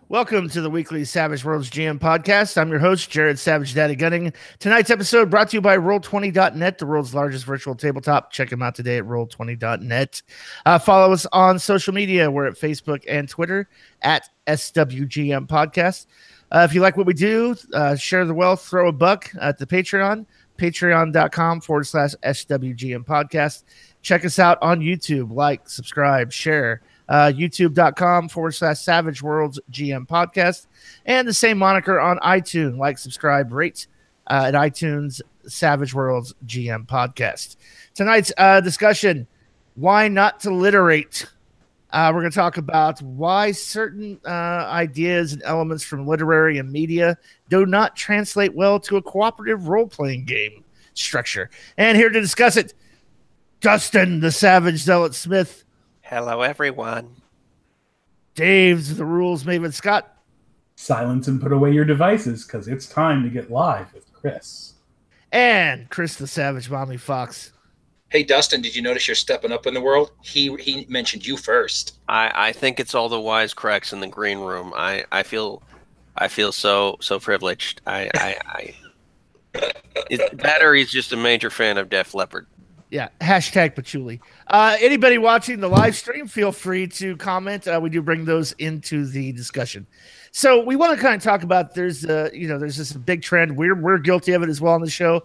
Welcome to the weekly Savage Worlds GM podcast. I'm your host, Jared Savage Daddy Gunning. Tonight's episode brought to you by Roll20.net, the world's largest virtual tabletop. Check them out today at Roll20.net. Follow us on social media. We're at Facebook and Twitter at SWGM Podcast. If you like what we do, share the wealth, throw a buck at the Patreon, patreon.com/SWGM Podcast. Check us out on YouTube. Like, subscribe, share. YouTube.com/Savage Worlds GM Podcast, and the same moniker on iTunes. Like, subscribe, rate at iTunes Savage Worlds GM Podcast. Tonight's discussion: why not to literate? We're going to talk about why certain ideas and elements from literary and media do not translate well to a cooperative role-playing game structure. And here to discuss it, Dustin, the Savage Zealot Smith. Hello, everyone. Dave's the Rules Maven Scott. Silence and put away your devices, because it's time to get live with Chris. And Chris the Savage Mommy Fox. Hey, Dustin, did you notice you're stepping up in the world? He mentioned you first. I think it's all the wise cracks in the green room. I feel so privileged. That or he's just a major fan of Def Leppard. Yeah, hashtag patchouli. Anybody watching the live stream, feel free to comment. We do bring those into the discussion. So we want to kind of talk about there's this big trend. We're guilty of it as well on the show,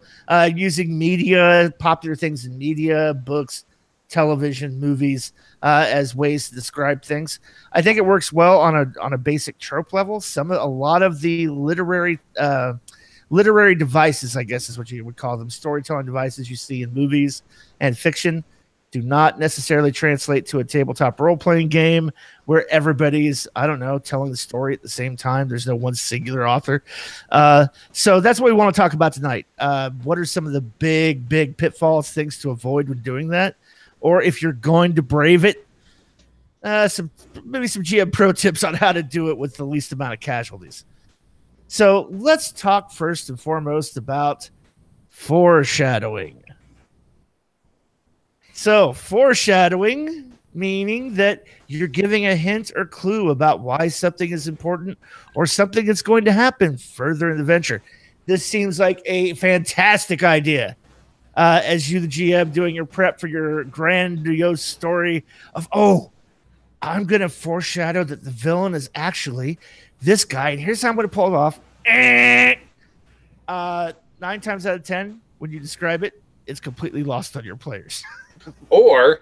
using media, popular things in media, books, television, movies, as ways to describe things. I think it works well on a basic trope level. A lot of the literary devices, I guess is what you would call them, storytelling devices you see in movies and fiction, do not necessarily translate to a tabletop role-playing game where everybody's, telling the story at the same time. There's no one singular author. So that's what we want to talk about tonight. What are some of the big pitfalls, things to avoid when doing that? Or if you're going to brave it, maybe some GM pro tips on how to do it with the least amount of casualties. So let's talk first and foremost about foreshadowing. So foreshadowing, meaning that you're giving a hint or clue about why something is important or something that's going to happen further in the venture. This seems like a fantastic idea. As you, the GM, doing your prep for your grandiose story of, I'm going to foreshadow that the villain is actually this guy, and here's how I'm going to pull it off. 9 times out of 10, when you describe it, it's completely lost on your players. Or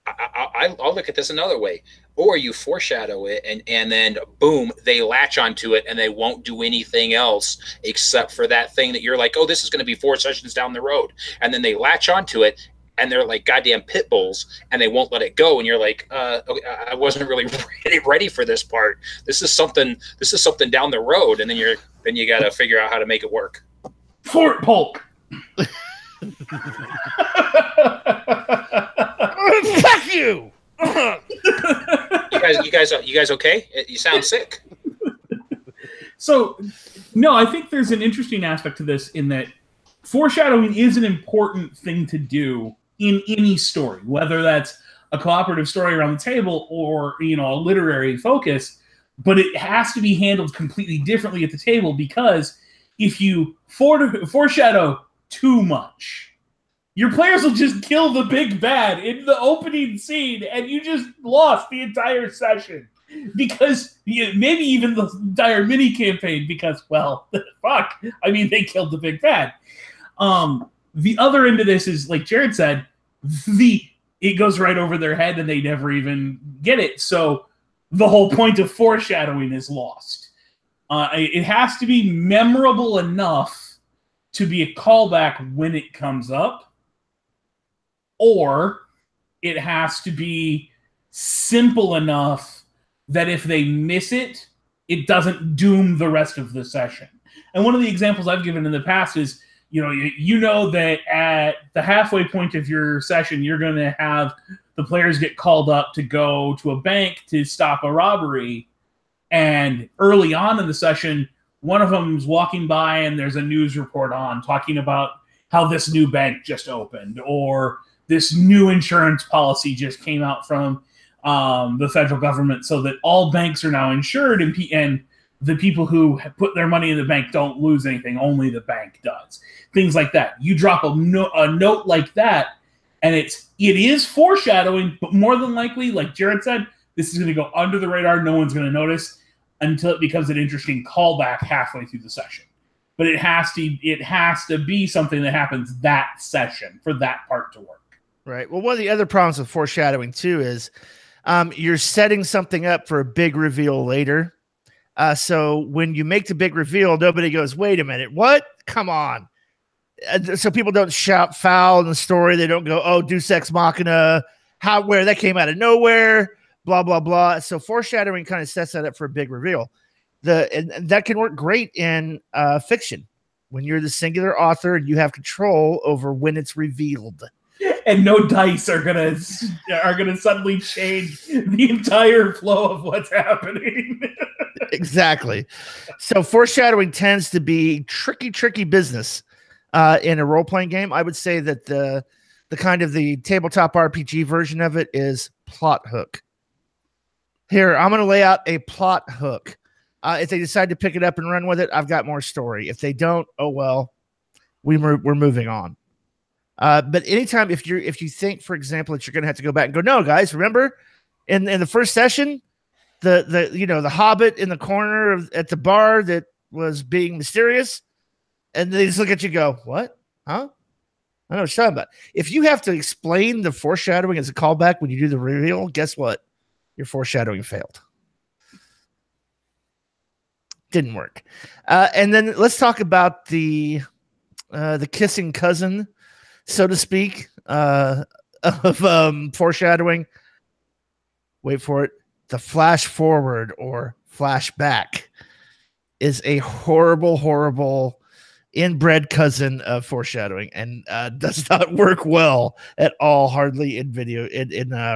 I'll look at this another way. Or you foreshadow it, and then boom, they latch onto it, and they won't do anything else except for that thing that you're like, this is going to be 4 sessions down the road, and then they latch onto it. And they're like goddamn pit bulls, and they won't let it go. And you're like, okay, I wasn't really ready for this part. This is something down the road, and then you got to figure out how to make it work. Fort Polk. Fuck you. You guys okay? You sound sick. So, no, I think there's an interesting aspect to this in that foreshadowing is an important thing to do in any story, whether that's a cooperative story around the table or, a literary focus, but it has to be handled completely differently at the table, because if you foreshadow too much, your players will just kill the big bad in the opening scene, and you just lost the entire session. Because maybe even the entire mini campaign, because, fuck, they killed the big bad. The other end of this is, like Jared said, it goes right over their head and they never even get it. So the whole point of foreshadowing is lost. It has to be memorable enough to be a callback when it comes up, or it has to be simple enough that if they miss it, it doesn't doom the rest of the session. And one of the examples I've given in the past is, you know that at the halfway point of your session, you're going to have the players get called up to go to a bank to stop a robbery. And early on in the session, one of them's walking by and there's a news report on talking about how this new bank just opened, or this new insurance policy just came out from the federal government, so that all banks are now insured, and the people who put their money in the bank don't lose anything. Only the bank does. Things like that. You drop a note like that, and it is foreshadowing, but more than likely, like Jared said, this is going to go under the radar. No one's going to notice until it becomes an interesting callback halfway through the session. But it has to be something that happens that session for that part to work. Right. Well, one of the other problems with foreshadowing too is you're setting something up for a big reveal later. So when you make the big reveal, nobody goes, "Wait a minute, what? Come on!" So people don't shout foul in the story. They don't go, "Oh, Deus Ex Machina, where that came out of nowhere." Blah blah blah. So foreshadowing kind of sets that up for a big reveal. And that can work great in fiction when you're the singular author and you have control over when it's revealed. And no dice are gonna suddenly change the entire flow of what's happening. Exactly. So foreshadowing tends to be tricky business in a role-playing game. I would say that the kind of the tabletop RPG version of it is plot hook. Here, I'm going to lay out a plot hook. If they decide to pick it up and run with it, I've got more story. If they don't, oh well, we're moving on. But anytime if you think, for example, that you're going to have to go back and go, no, guys, remember in the first session, the hobbit in the corner at the bar that was being mysterious, and they just look at you, and go, what? Huh? I know what you're talking about. If you have to explain the foreshadowing as a callback when you do the reveal, guess what? Your foreshadowing failed. Didn't work. And then let's talk about the kissing cousin, so to speak, of foreshadowing. Wait for it. The flash forward or flashback is a horrible inbred cousin of foreshadowing, and does not work well at all, hardly in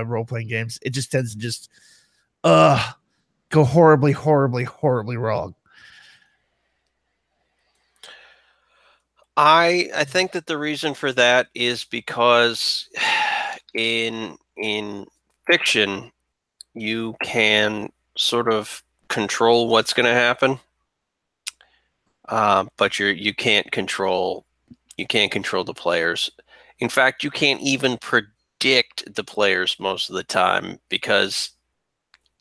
role-playing games. It just tends to go horribly wrong. I think that the reason for that is because in fiction you can sort of control what's going to happen, but you can't control the players. In fact, you can't even predict the players most of the time, because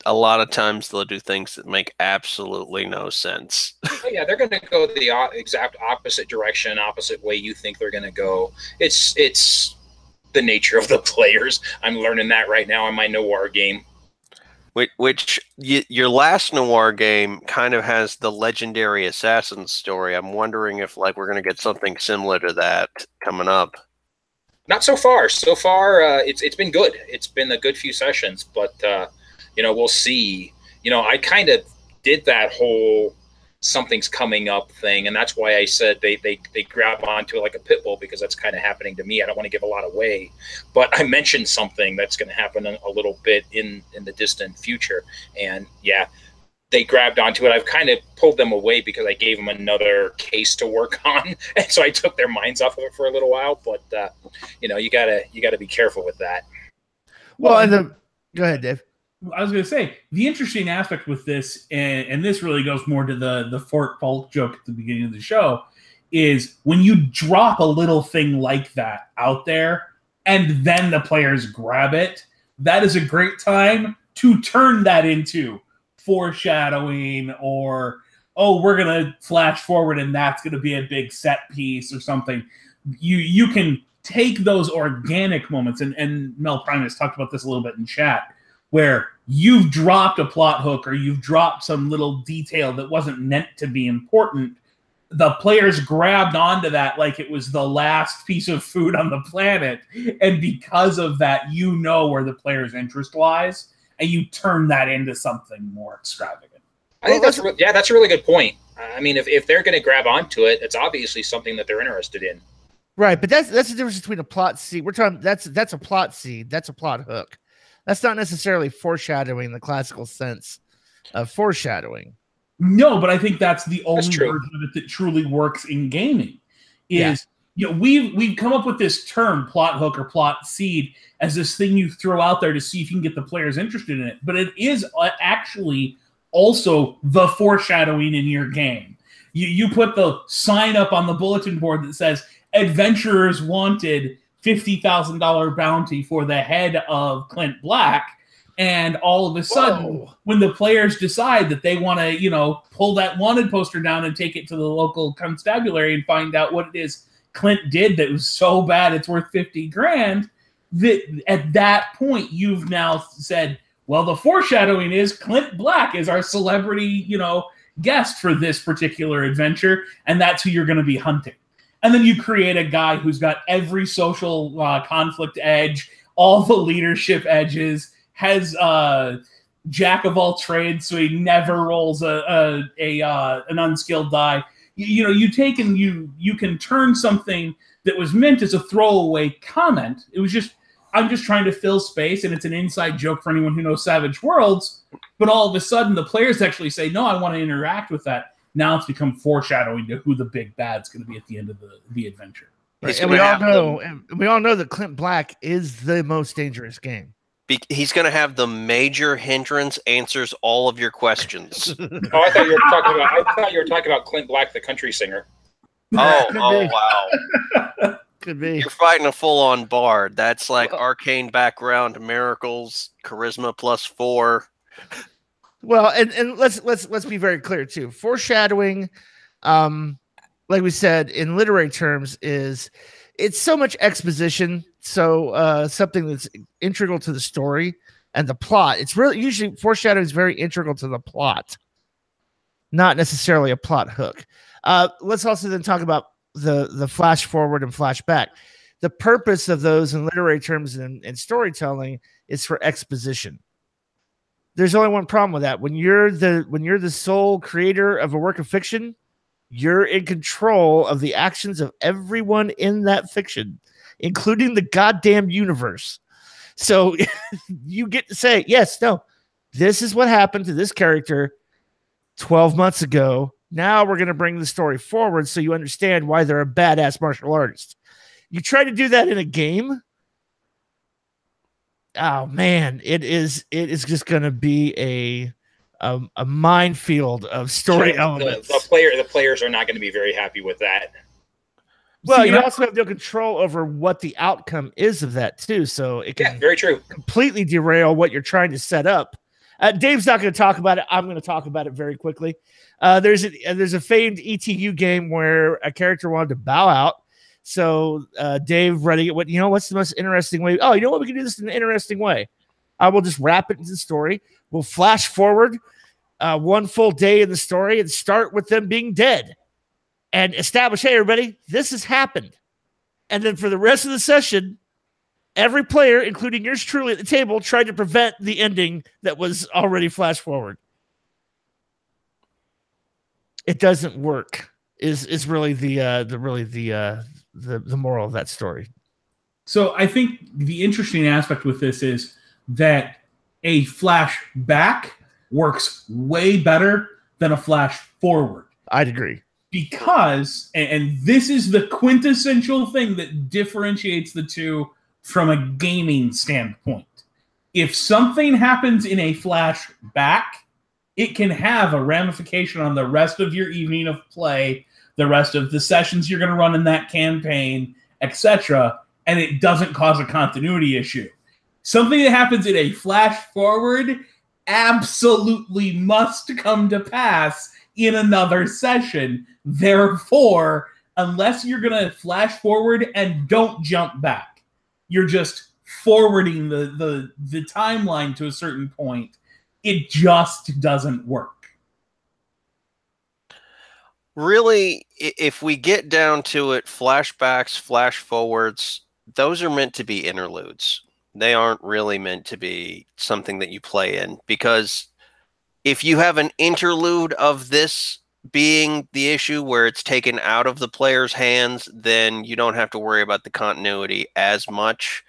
a lot of times they'll do things that make absolutely no sense. Oh, yeah, they're going to go the exact opposite direction, opposite way you think they're going to go. It's the nature of the players. I'm learning that right now in my noir game. Which your last noir game kind of has the legendary assassin story. I'm wondering if we're going to get something similar to that coming up. Not so far. So far, it's been good. It's been a good few sessions, but we'll see. I kind of did that whole something's coming up thing, and that's why I said they grab onto it like a pit bull, because that's kind of happening to me. I don't want to give a lot away, but I mentioned something that's going to happen a little bit in the distant future, and yeah, they grabbed onto it. I've kind of pulled them away because I gave them another case to work on, and so I took their minds off of it for a little while. But you gotta be careful with that. Well, go ahead, Dave. I was going to say, the interesting aspect with this, and this really goes more to the Fort Bulk joke at the beginning of the show, is when you drop a little thing like that out there and then the players grab it, that is a great time to turn that into foreshadowing, or, oh, we're going to flash forward and that's going to be a big set piece or something. You can take those organic moments, and Mel Primus talked about this a little bit in chat, where you've dropped a plot hook or you've dropped some little detail that wasn't meant to be important. The players grabbed onto that like it was the last piece of food on the planet. And because of that, where the player's interest lies, and you turn that into something more extravagant. I think that's a really good point. I mean, if they're going to grab onto it, it's obviously something that they're interested in. Right, but that's the difference between a plot seed. We're talking that's a plot seed. That's a plot hook. That's not necessarily foreshadowing in the classical sense of foreshadowing. No, but I think that's the only version of it that truly works in gaming. we've come up with this term, plot hook or plot seed, as this thing you throw out there to see if you can get the players interested in it. But it is actually also the foreshadowing in your game. You put the sign up on the bulletin board that says adventurers wanted $50,000 bounty for the head of Clint Black. And all of a sudden, when the players decide that they want to, pull that wanted poster down and take it to the local constabulary and find out what it is Clint did that was so bad it's worth 50 grand, that at that point you've now said, well, the foreshadowing is Clint Black is our celebrity, guest for this particular adventure, and that's who you're going to be hunting. And then you create a guy who's got every social conflict edge, all the leadership edges, has jack of all trades, so he never rolls an unskilled die. You take and you can turn something that was meant as a throwaway comment. It was just, I'm just trying to fill space, and it's an inside joke for anyone who knows Savage Worlds. But all of a sudden, the players actually say, no, I want to interact with that. Now it's become foreshadowing to who the big bad's going to be at the end of the adventure. Right. And we all know that Clint Black is the most dangerous game. He's going to have the major hindrance answers all of your questions. I thought you were talking about Clint Black, the country singer. Oh wow. Could be. You're fighting a full-on bard. That's like arcane background, miracles, charisma +4. Well, and let's be very clear too. Foreshadowing, like we said in literary terms, it's so much exposition. So something that's integral to the story and the plot. It's really usually foreshadowing is very integral to the plot, not necessarily a plot hook. Let's also then talk about the flash forward and flash back. The purpose of those in literary terms and storytelling is for exposition. There's only one problem with that. When you're the sole creator of a work of fiction, you're in control of the actions of everyone in that fiction, including the goddamn universe. So you get to say, yes, no, this is what happened to this character 12 months ago. Now we're going to bring the story forward so you understand why they're a badass martial artist. You try to do that in a game, oh man, it is just going to be a minefield of story elements. The players are not going to be very happy with that. Well, you also have no control over what the outcome is of that too, so it can very true. Completely derail what you're trying to set up. Dave's not going to talk about it. I'm going to talk about it very quickly. There's a famed ETU game where a character wanted to bow out. So Dave running it, what's the most interesting way? Oh, you know what? We can do this in an interesting way. I will just wrap it into the story. We'll flash forward one full day in the story and start with them being dead and establish, hey, everybody, this has happened. And then for the rest of the session, every player, including yours truly at the table, tried to prevent the ending that was already flash forward. It doesn't work. Is really the moral of that story. So I think the interesting aspect with this is that a flashback works way better than a flash forward. I'd agree. Because, and this is the quintessential thing that differentiates the two from a gaming standpoint. If something happens in a flashback, it can have a ramification on the rest of your evening of play, the rest of the sessions you're going to run in that campaign, etc., and it doesn't cause a continuity issue. Something that happens in a flash forward absolutely must come to pass in another session. Therefore, unless you're going to flash forward and don't jump back, you're just forwarding the timeline to a certain point, it just doesn't work. Really, if we get down to it, flashbacks, flash forwards, those are meant to be interludes. They aren't really meant to be something that you play in, because if you have an interlude of this being the issue where it's taken out of the player's hands, then you don't have to worry about the continuity as much.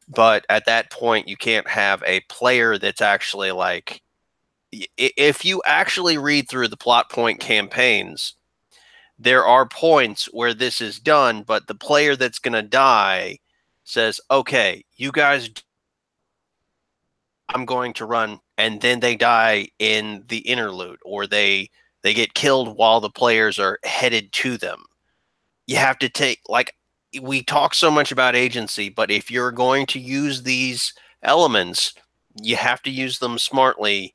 But at that point, you can't have a player that's actually like, if you actually read through the plot point campaigns, there are points where this is done, but the player that's going to die says, okay, you guys, I'm going to run, and then they die in the interlude, or they get killed while the players are headed to them. You have to take, like, we talk so much about agency, but if you're going to use these elements, you have to use them smartly,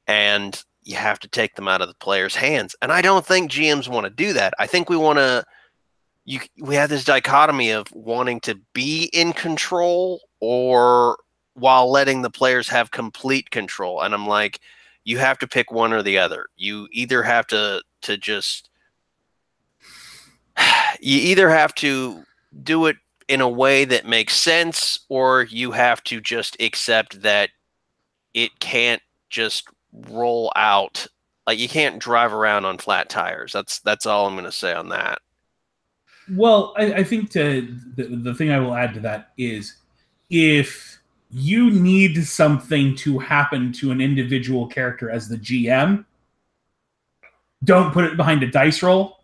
and you have to take them out of the player's hands. And I don't think GMs want to do that. I think we want to, we have this dichotomy of wanting to be in control or while letting the players have complete control. And I'm like, you have to pick one or the other. You either have to just, you either have to do it in a way that makes sense, or you have to just accept that it can't just roll out. Like, you can't drive around on flat tires. That's all I'm going to say on that. Well, I think the thing I will add to that is, if you need something to happen to an individual character as the GM, don't put it behind a dice roll.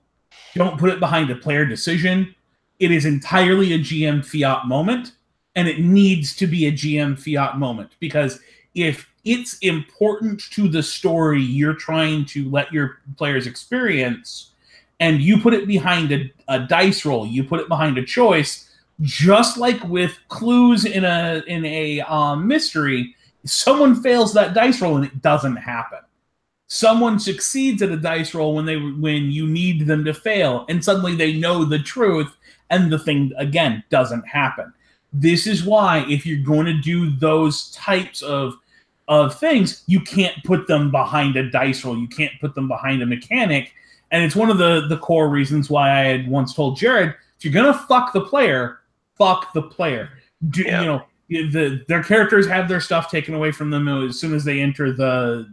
Don't put it behind a player decision. It is entirely a GM fiat moment, and it needs to be a GM fiat moment, because if it's important to the story you're trying to let your players experience, and you put it behind a dice roll, you put it behind a choice, just like with clues in a mystery, someone fails that dice roll and it doesn't happen. Someone succeeds at a dice roll when you need them to fail, and suddenly they know the truth, and the thing, again, doesn't happen. This is why, if you're going to do those types of things, you can't put them behind a dice roll. You can't put them behind a mechanic. And it's one of the core reasons why I had once told Jared, if you're going to fuck the player, fuck the player. You know, their characters have their stuff taken away from them as soon as they enter the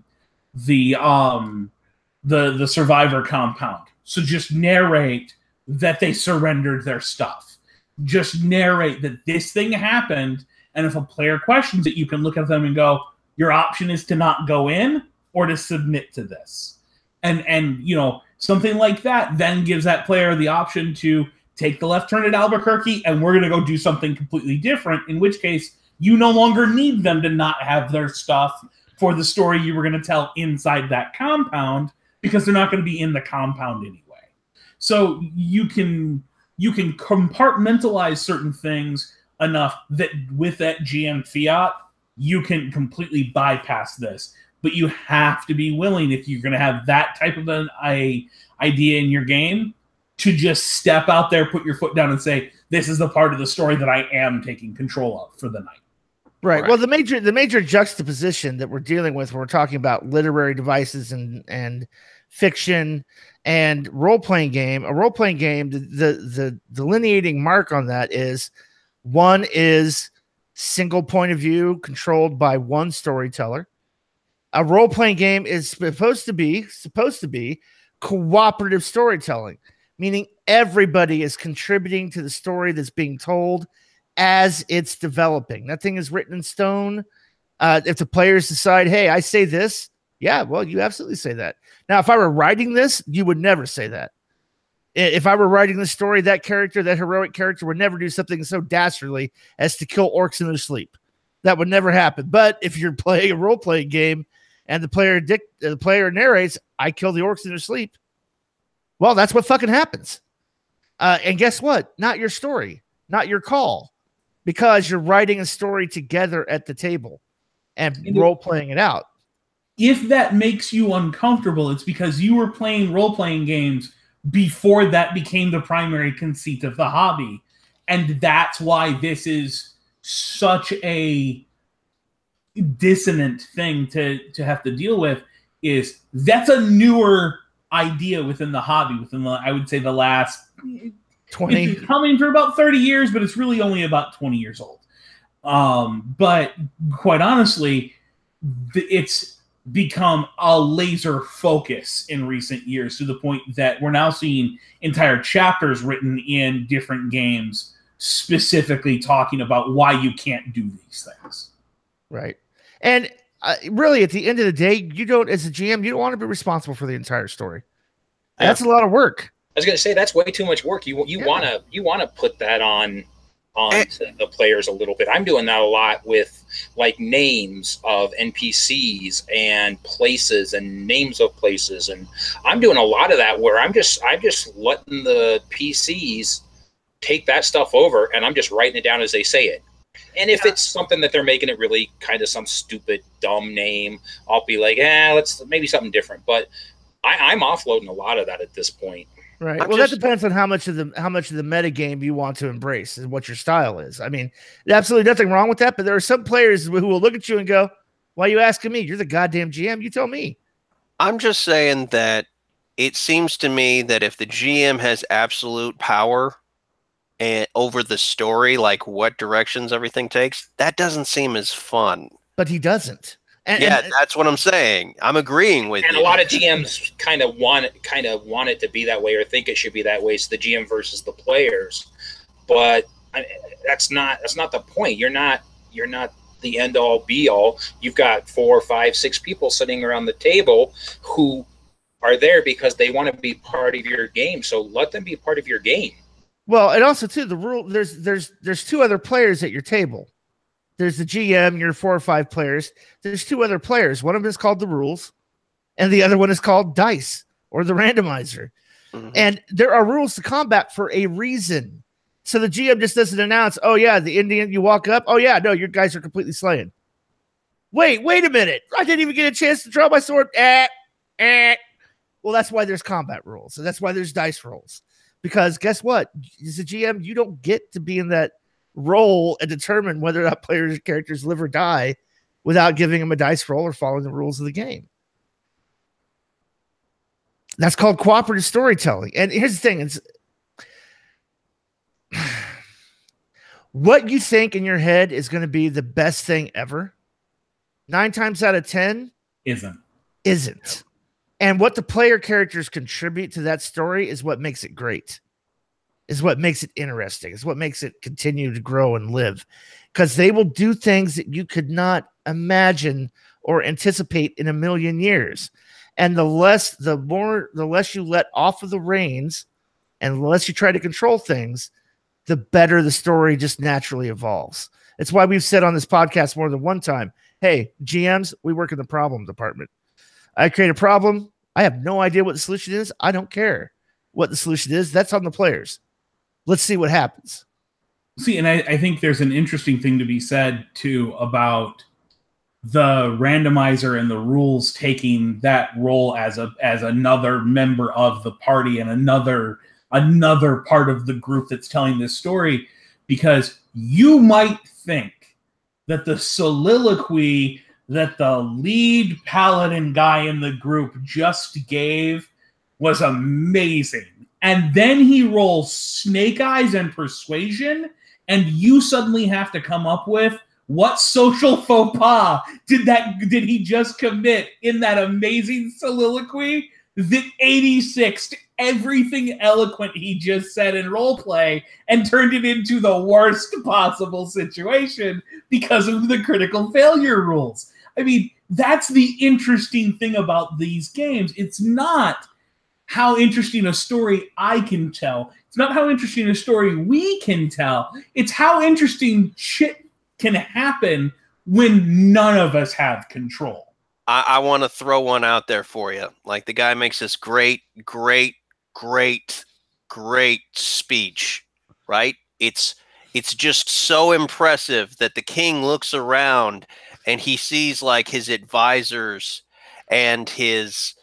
survivor compound. So just narrate that they surrendered their stuff. Just narrate that this thing happened, and if a player questions it, you can look at them and go, your option is to not go in or to submit to this. And you know, something like that then gives that player the option to take the left turn at Albuquerque, and we're going to go do something completely different, in which case you no longer need them to not have their stuff for the story you were going to tell inside that compound, because they're not going to be in the compound anyway. So you can compartmentalize certain things enough that with that GM fiat, you can completely bypass this. But you have to be willing, if you're going to have that type of an idea in your game, to just step out there, put your foot down, and say, this is the part of the story that I am taking control of for the night. Right. Well, the major juxtaposition that we're dealing with when we're talking about literary devices and fiction and role-playing game, a role-playing game, the delineating mark on that is, one is single point of view controlled by one storyteller. A role-playing game is supposed to be cooperative storytelling, meaning everybody is contributing to the story that's being told as it's developing. Nothing is written in stone. If the players decide, hey, I say this, yeah, well, you absolutely say that. Now, if I were writing this, you would never say that. If I were writing the story, that character, that heroic character, would never do something so dastardly as to kill orcs in their sleep. That would never happen. But if you're playing a role-playing game and the player narrates, I kill the orcs in their sleep, well, that's what fucking happens. And guess what? Not your story, not your call, because you're writing a story together at the table and role-playing it out. If that makes you uncomfortable, it's because you were playing role-playing games before that became the primary conceit of the hobby. And that's why this is such a dissonant thing to have to deal with, is that's a newer idea within the hobby, within the, I would say, the last 20. It's been coming for about 30 years, but it's really only about 20 years old. But quite honestly, it's become a laser focus in recent years, to the point that we're now seeing entire chapters written in different games specifically talking about why you can't do these things. Right. And really, at the end of the day, you don't, as a GM, you don't want to be responsible for the entire story. That's a lot of work. was going to say that's way too much work. You want to put that on the players a little bit. I'm doing that a lot with like names of NPCs and places and names of places, and I'm doing a lot of that where I'm just letting the PCs take that stuff over, and I'm just writing it down as they say it. And if it's something that they're making it really kind of some stupid dumb name, I'll be like, let's maybe something different. But I'm offloading a lot of that at this point. Right. That depends on how much of the meta game you want to embrace and what your style is. I mean, absolutely nothing wrong with that, but there are some players who will look at you and go, "Why are you asking me? You're the goddamn GM. You tell me." I'm just saying that it seems to me that if the GM has absolute power over the story, like what directions everything takes, that doesn't seem as fun. But he doesn't. And that's what I'm saying. I'm agreeing with you. And a lot of GMs kind of want it to be that way, or think it should be that way. It's the GM versus the players, but that's not the point. You're not the end all be all. You've got 4, 5, 6 people sitting around the table who are there because they want to be part of your game. So let them be part of your game. Well, and also too, the rule there's 2 other players at your table. There's the GM, your 4 or 5 players. There's 2 other players. One of them is called the rules, and the other one is called dice or the randomizer. Mm-hmm. And there are rules to combat for a reason. So the GM just doesn't announce, "Oh yeah, the Indian, you walk up. Oh yeah, no, your guys are completely slaying." Wait a minute. I didn't even get a chance to draw my sword. Well, that's why there's combat rules. And that's why there's dice rolls. Because guess what? As a GM, you don't get to be in that role and determine whether that player's characters live or die without giving them a dice roll or following the rules of the game. That's called cooperative storytelling. And here's the thing. It's what you think in your head is going to be the best thing ever. 9 times out of 10 isn't. And what the player characters contribute to that story is what makes it great. Is what makes it interesting. Is what makes it continue to grow and live. Because they will do things that you could not imagine or anticipate in a million years. And the less you let off of the reins and the less you try to control things, the better the story just naturally evolves. It's why we've said on this podcast more than one time, hey, GMs, we work in the problem department. I create a problem. I have no idea what the solution is. I don't care what the solution is. That's on the players. Let's see what happens. See, and I think there's an interesting thing to be said, too, about the randomizer and the rules taking that role as another member of the party and another part of the group that's telling this story, because you might think that the soliloquy that the lead paladin guy in the group just gave was amazing. And then he rolls snake eyes and persuasion, and you suddenly have to come up with what social faux pas did he just commit in that amazing soliloquy that 86'd everything eloquent he just said in roleplay and turned it into the worst possible situation because of the critical failure rules. I mean, that's the interesting thing about these games. It's not how interesting a story I can tell. It's not how interesting a story we can tell. It's how interesting shit can happen when none of us have control. I want to throw one out there for you. Like, the guy makes this great speech, right? It's just so impressive that the king looks around and he sees like his advisors and his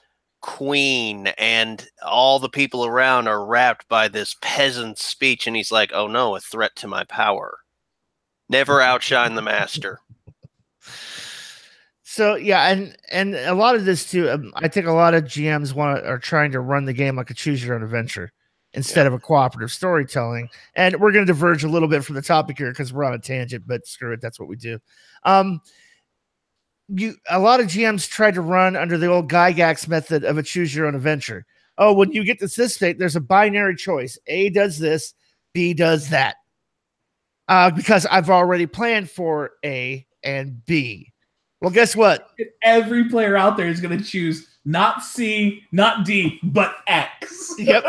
queen and all the people around are wrapped by this peasant speech, and he's like, "Oh no, a threat to my power." Never outshine the master. So yeah, and a lot of this too. I think a lot of GMs are trying to run the game like a choose your own adventure instead of a cooperative storytelling. And we're going to diverge a little bit from the topic here because we're on a tangent. But screw it, that's what we do. A lot of GMs try to run under the old Gygax method of a choose your own adventure. Oh, when you get to this state, there's a binary choice. A does this, B does that. Because I've already planned for A and B. Well, guess what? Every player out there is going to choose not C, not D, but X. Yep.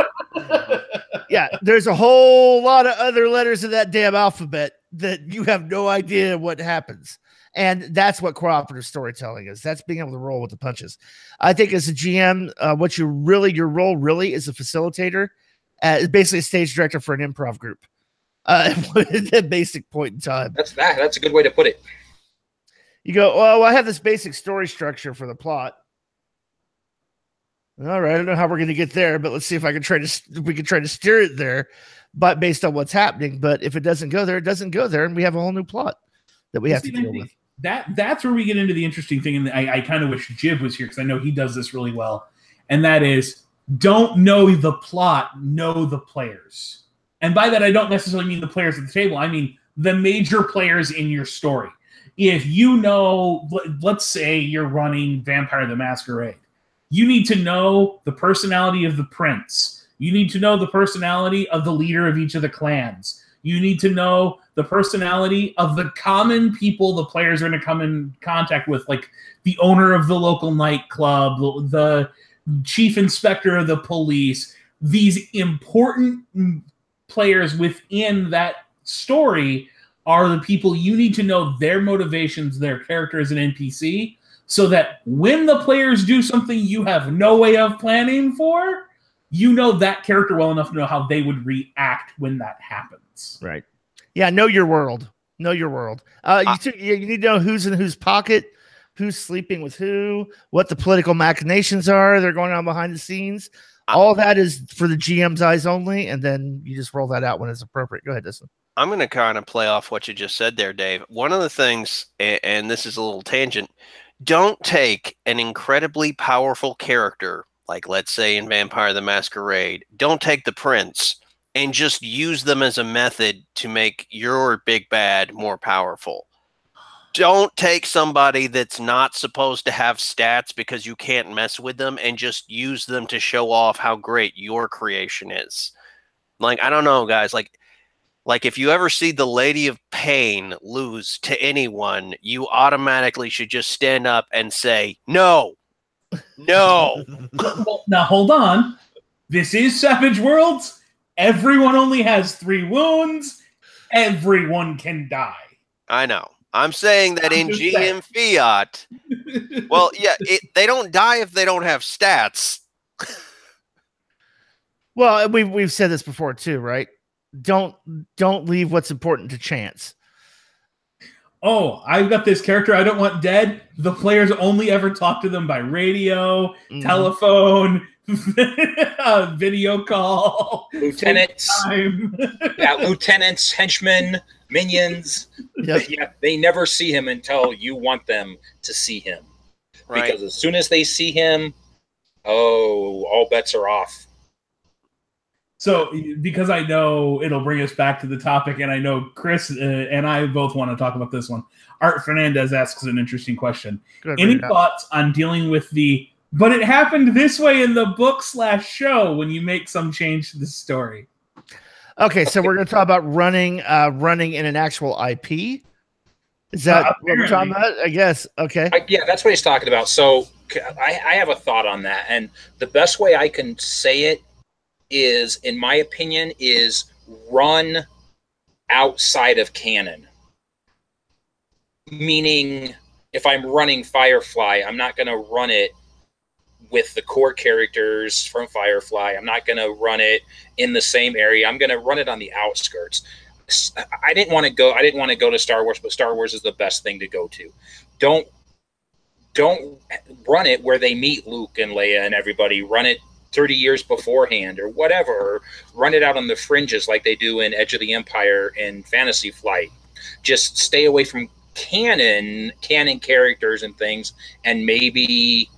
Yeah, there's a whole lot of other letters in that damn alphabet that you have no idea what happens. And that's what cooperative storytelling is. That's being able to roll with the punches. I think as a GM, your role really is a facilitator, basically a stage director for an improv group. At the basic point in time. That's a good way to put it. You go, well, I have this basic story structure for the plot. All right, I don't know how we're going to get there, but let's see if we can try to steer it there, but based on what's happening. But if it doesn't go there, it doesn't go there, and we have a whole new plot that we have to deal with. That's where we get into the interesting thing, and I kind of wish Jib was here because I know he does this really well, and that is don't know the plot, know the players. And by that, I don't necessarily mean the players at the table. I mean the major players in your story. If you know, let's say you're running Vampire the Masquerade, you need to know the personality of the prince. You need to know the personality of the leader of each of the clans. You need to know the personality of the common people the players are going to come in contact with, like the owner of the local nightclub, the chief inspector of the police, these important players within that story are the people you need to know their motivations, their character as an NPC, so that when the players do something you have no way of planning for, you know that character well enough to know how they would react when that happens. Right. Yeah, know your world. Know your world. You need to know who's in whose pocket, who's sleeping with who, what the political machinations are that are going on behind the scenes. All that is for the GM's eyes only, and then you just roll that out when it's appropriate. Go ahead, Dyson. I'm going to kind of play off what you just said there, Dave. One of the things, and this is a little tangent, don't take an incredibly powerful character, like let's say in Vampire the Masquerade, don't take the prince and just use them as a method to make your big bad more powerful. Don't take somebody that's not supposed to have stats because you can't mess with them and just use them to show off how great your creation is. Like, I don't know, guys, like if you ever see the Lady of Pain lose to anyone, you automatically should just stand up and say, no. Now, hold on. This is Savage Worlds. Everyone only has 3 wounds. Everyone can die. I know. I'm saying that in GM Fiat, well, yeah, they don't die if they don't have stats. Well, we've said this before too, right? Don't leave what's important to chance. Oh, I've got this character I don't want dead. The players only ever talk to them by radio, telephone, video call, lieutenants, lieutenants, henchmen, minions. Yep. Yeah, they never see him until you want them to see him. Right. Because as soon as they see him, all bets are off. So, because I know it'll bring us back to the topic, and I know Chris and I both want to talk about this one. Art Fernandez asks an interesting question. Any thoughts on dealing with but it happened this way in the book/show when you make some change to the story? Okay, so we're going to talk about running in an actual IP. Is that what we're talking about? I guess. Okay. Yeah, that's what he's talking about. So I have a thought on that, and the best way I can say it is, in my opinion, is run outside of canon. Meaning, if I'm running Firefly, I'm not going to run it with the core characters from Firefly. I'm not going to run it in the same area. I'm going to run it on the outskirts. I didn't want to go to Star Wars, but Star Wars is the best thing to go to. Don't run it where they meet Luke and Leia and everybody. Run it 30 years beforehand or whatever, or run it out on the fringes like they do in Edge of the Empire and Fantasy Flight. Just stay away from canon characters and things, and maybe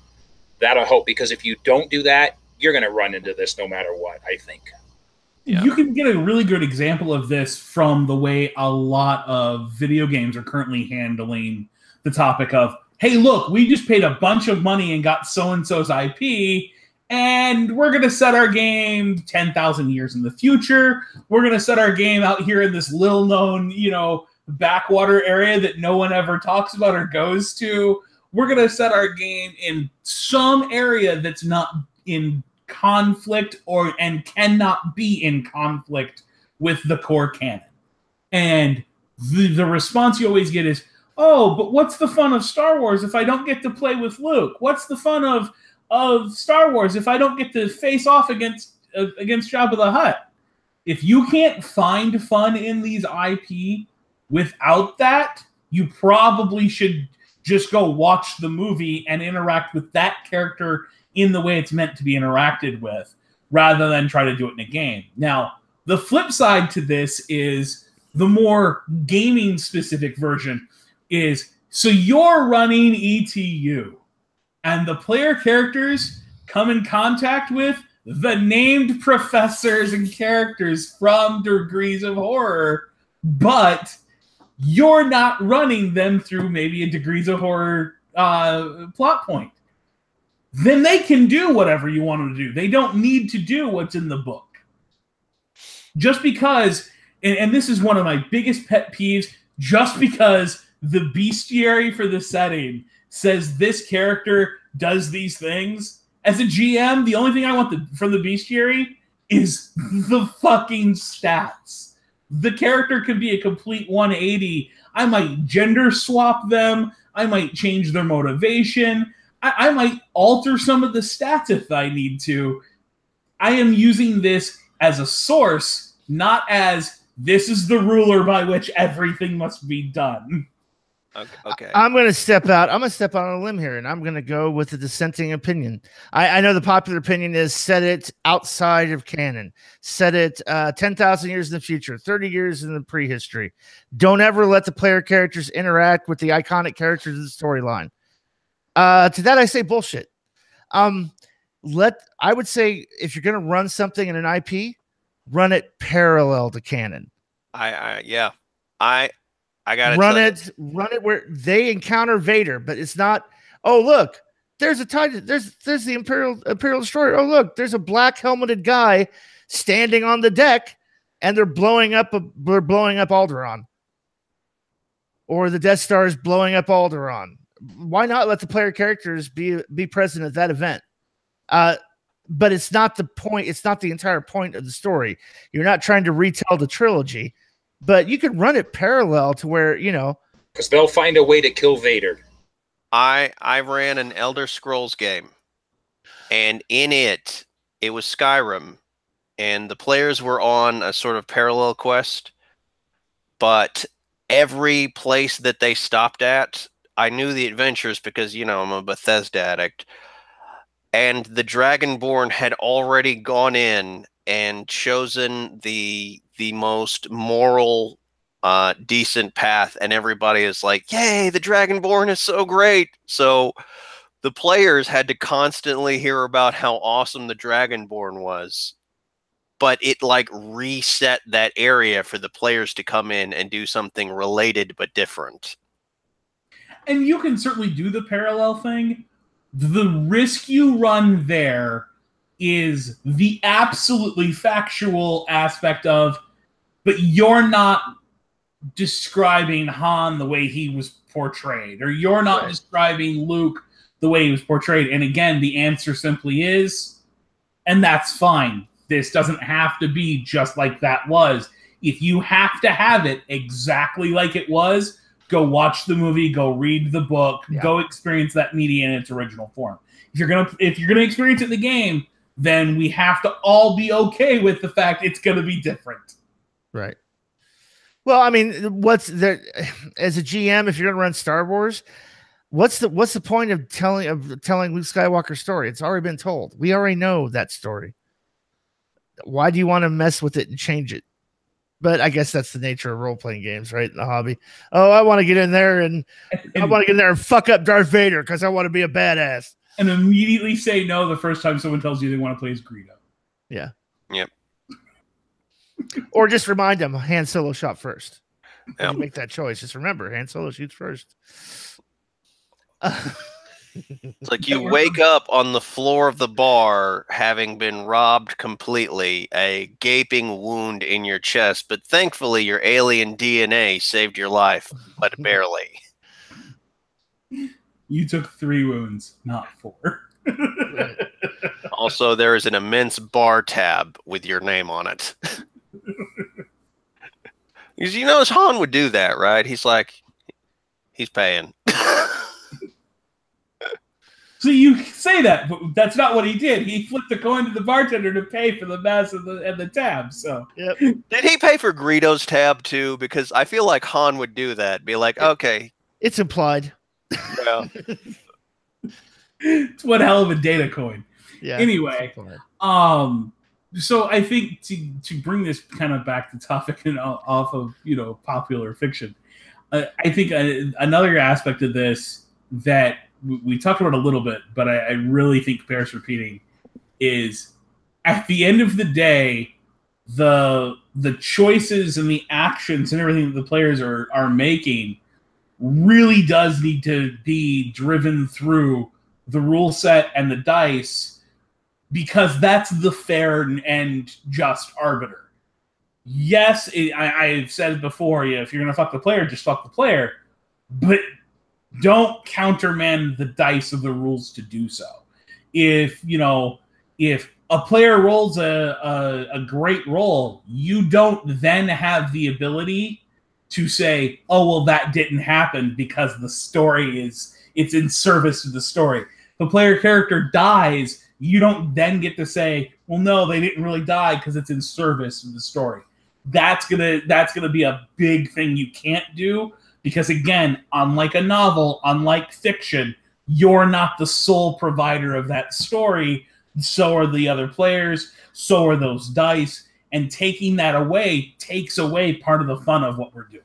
that'll help, because if you don't do that, you're going to run into this no matter what, I think. Yeah. You can get a really good example of this from the way a lot of video games are currently handling the topic of, hey, look, we just paid a bunch of money and got so-and-so's IP, and we're going to set our game 10,000 years in the future. We're going to set our game out here in this little-known, backwater area that no one ever talks about or goes to. we're going to set our game in some area that's not in conflict and cannot be in conflict with the core canon. And the response you always get is, oh, but what's the fun of Star Wars if I don't get to play with Luke? What's the fun of Star Wars if I don't get to face off against Jabba the Hutt? If you can't find fun in these IP without that, you probably should just go watch the movie and interact with that character in the way it's meant to be interacted with, rather than try to do it in a game. Now, the flip side to this is the more gaming-specific version is, so you're running ETU, and the player characters come in contact with the named professors and characters from Degrees of Horror, but you're not running them through maybe a Degrees of Horror plot point. Then they can do whatever you want them to do. They don't need to do what's in the book. Just because, and this is one of my biggest pet peeves, just because the bestiary for the setting says this character does these things, as a GM, the only thing I want from the bestiary is the fucking stats. The character can be a complete 180. I might gender swap them. I might change their motivation. I might alter some of the stats if I need to. I am using this as a source, not as this is the ruler by which everything must be done. Okay. I'm going to step out. I'm going to step out on a limb here, and I'm going to go with the dissenting opinion. I know the popular opinion is set it outside of canon. Set it 10,000 years in the future, 30 years in the prehistory. Don't ever let the player characters interact with the iconic characters of the storyline. To that, I say bullshit. I would say if you're going to run something in an IP, run it parallel to canon. I gotta run it where they encounter Vader, but it's not. Oh, look, there's a Titan. There's the Imperial destroyer. Oh, look, there's a black helmeted guy standing on the deck, and they're blowing up Alderaan, or the Death Star is blowing up Alderaan. Why not let the player characters be present at that event? But it's not the point. It's not the entire point of the story. You're not trying to retell the trilogy. But you could run it parallel to where, because they'll find a way to kill Vader. I ran an Elder Scrolls game, and in it was Skyrim, and the players were on a sort of parallel quest, but every place that they stopped at, I knew the adventures because, I'm a Bethesda addict, and the Dragonborn had already gone in and chosen the most moral, decent path, and everybody is like, yay, the Dragonborn is so great. So the players had to constantly hear about how awesome the Dragonborn was, but it reset that area for the players to come in and do something related but different. And you can certainly do the parallel thing. The risk you run there is the absolutely factual aspect of, but you're not describing Han the way he was portrayed, or you're not describing Luke the way he was portrayed. And again, the answer simply is, and that's fine. This doesn't have to be just like that was. If you have to have it exactly like it was, go watch the movie, go read the book, go experience that media in its original form. If you're gonna experience it in the game, then we have to all be okay with the fact it's gonna be different. Right. Well, I mean, what's there as a GM, if you're gonna run Star Wars, what's the point of telling Luke Skywalker's story? It's already been told. We already know that story. Why do you want to mess with it and change it? But I guess that's the nature of role-playing games, right? In the hobby. Oh, I want to get in there and fuck up Darth Vader because I want to be a badass. And immediately say no the first time someone tells you they want to play as Greedo. Yeah. Yep. Or just remind them Han Solo shot first. Yep. You make that choice. Just remember, Han Solo shoots first. It's like you wake up on the floor of the bar having been robbed completely, a gaping wound in your chest, but thankfully your alien DNA saved your life, but barely. You took 3 wounds, not 4. Right. Also, there is an immense bar tab with your name on it. Because you know Han would do that, right? He's like, he's paying. So you say that, but that's not what he did. He flipped a coin to the bartender to pay for the mess and the tab. So Yep. Did he pay for Greedo's tab too? Because I feel like Han would do that. Be like, okay, It's implied. yeah. it's one hell of a data coin. Yeah. Anyway, so I think to bring this kind of back to topic and off of popular fiction, I think another aspect of this that we talked about a little bit, but I really think bears repeating is at the end of the day, the choices and the actions and everything that the players are making really does need to be driven through the rule set and the dice, because that's the fair and just arbiter. Yes, I've said it before, if you're going to fuck the player, just fuck the player. But don't countermand the dice of the rules to do so. If a player rolls a great roll, you don't then have the ability to say, oh, well, that didn't happen because the story it's in service to the story. If a player character dies, you don't then get to say, well, no, they didn't really die because it's in service to the story. That's gonna be a big thing you can't do, because again, unlike a novel, unlike fiction, you're not the sole provider of that story. So are the other players. So are those dice. And taking that away takes away part of the fun of what we're doing.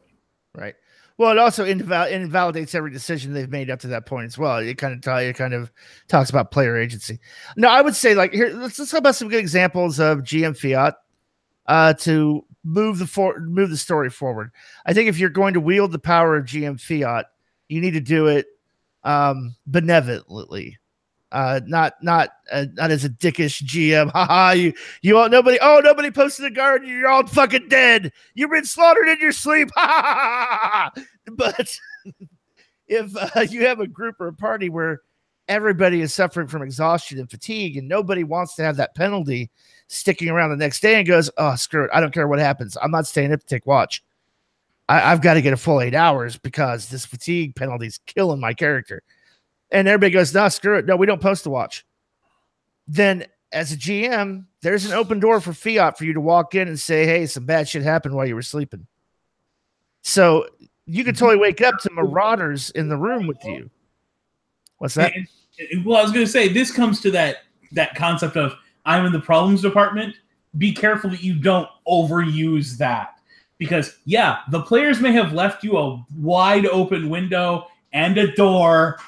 Right. Well, it also invalidates every decision they've made up to that point as well. It kind of talks about player agency. No, I would say, like, here, let's talk about some good examples of GM fiat to move the story forward. I think if you're going to wield the power of GM fiat, you need to do it benevolently. Not as a dickish GM. You all nobody posted a guard. You're all fucking dead. You've been slaughtered in your sleep. But if you have a group or a party where everybody is suffering from exhaustion and fatigue, and nobody wants to have that penalty sticking around the next day and goes, oh, screw it, I don't care what happens, I'm not staying up to take watch. I've got to get a full 8 hours because this fatigue penalty is killing my character. And everybody goes, no, screw it. No, we don't post the watch. Then as a GM, there's an open door for fiat for you to walk in and say, hey, some bad shit happened while you were sleeping. So you could totally wake up to marauders in the room with you. What's that? Well, I was going to say, this comes to that concept of, I'm in the problems department. Be careful that you don't overuse that. Because, yeah, the players may have left you a wide open window and a door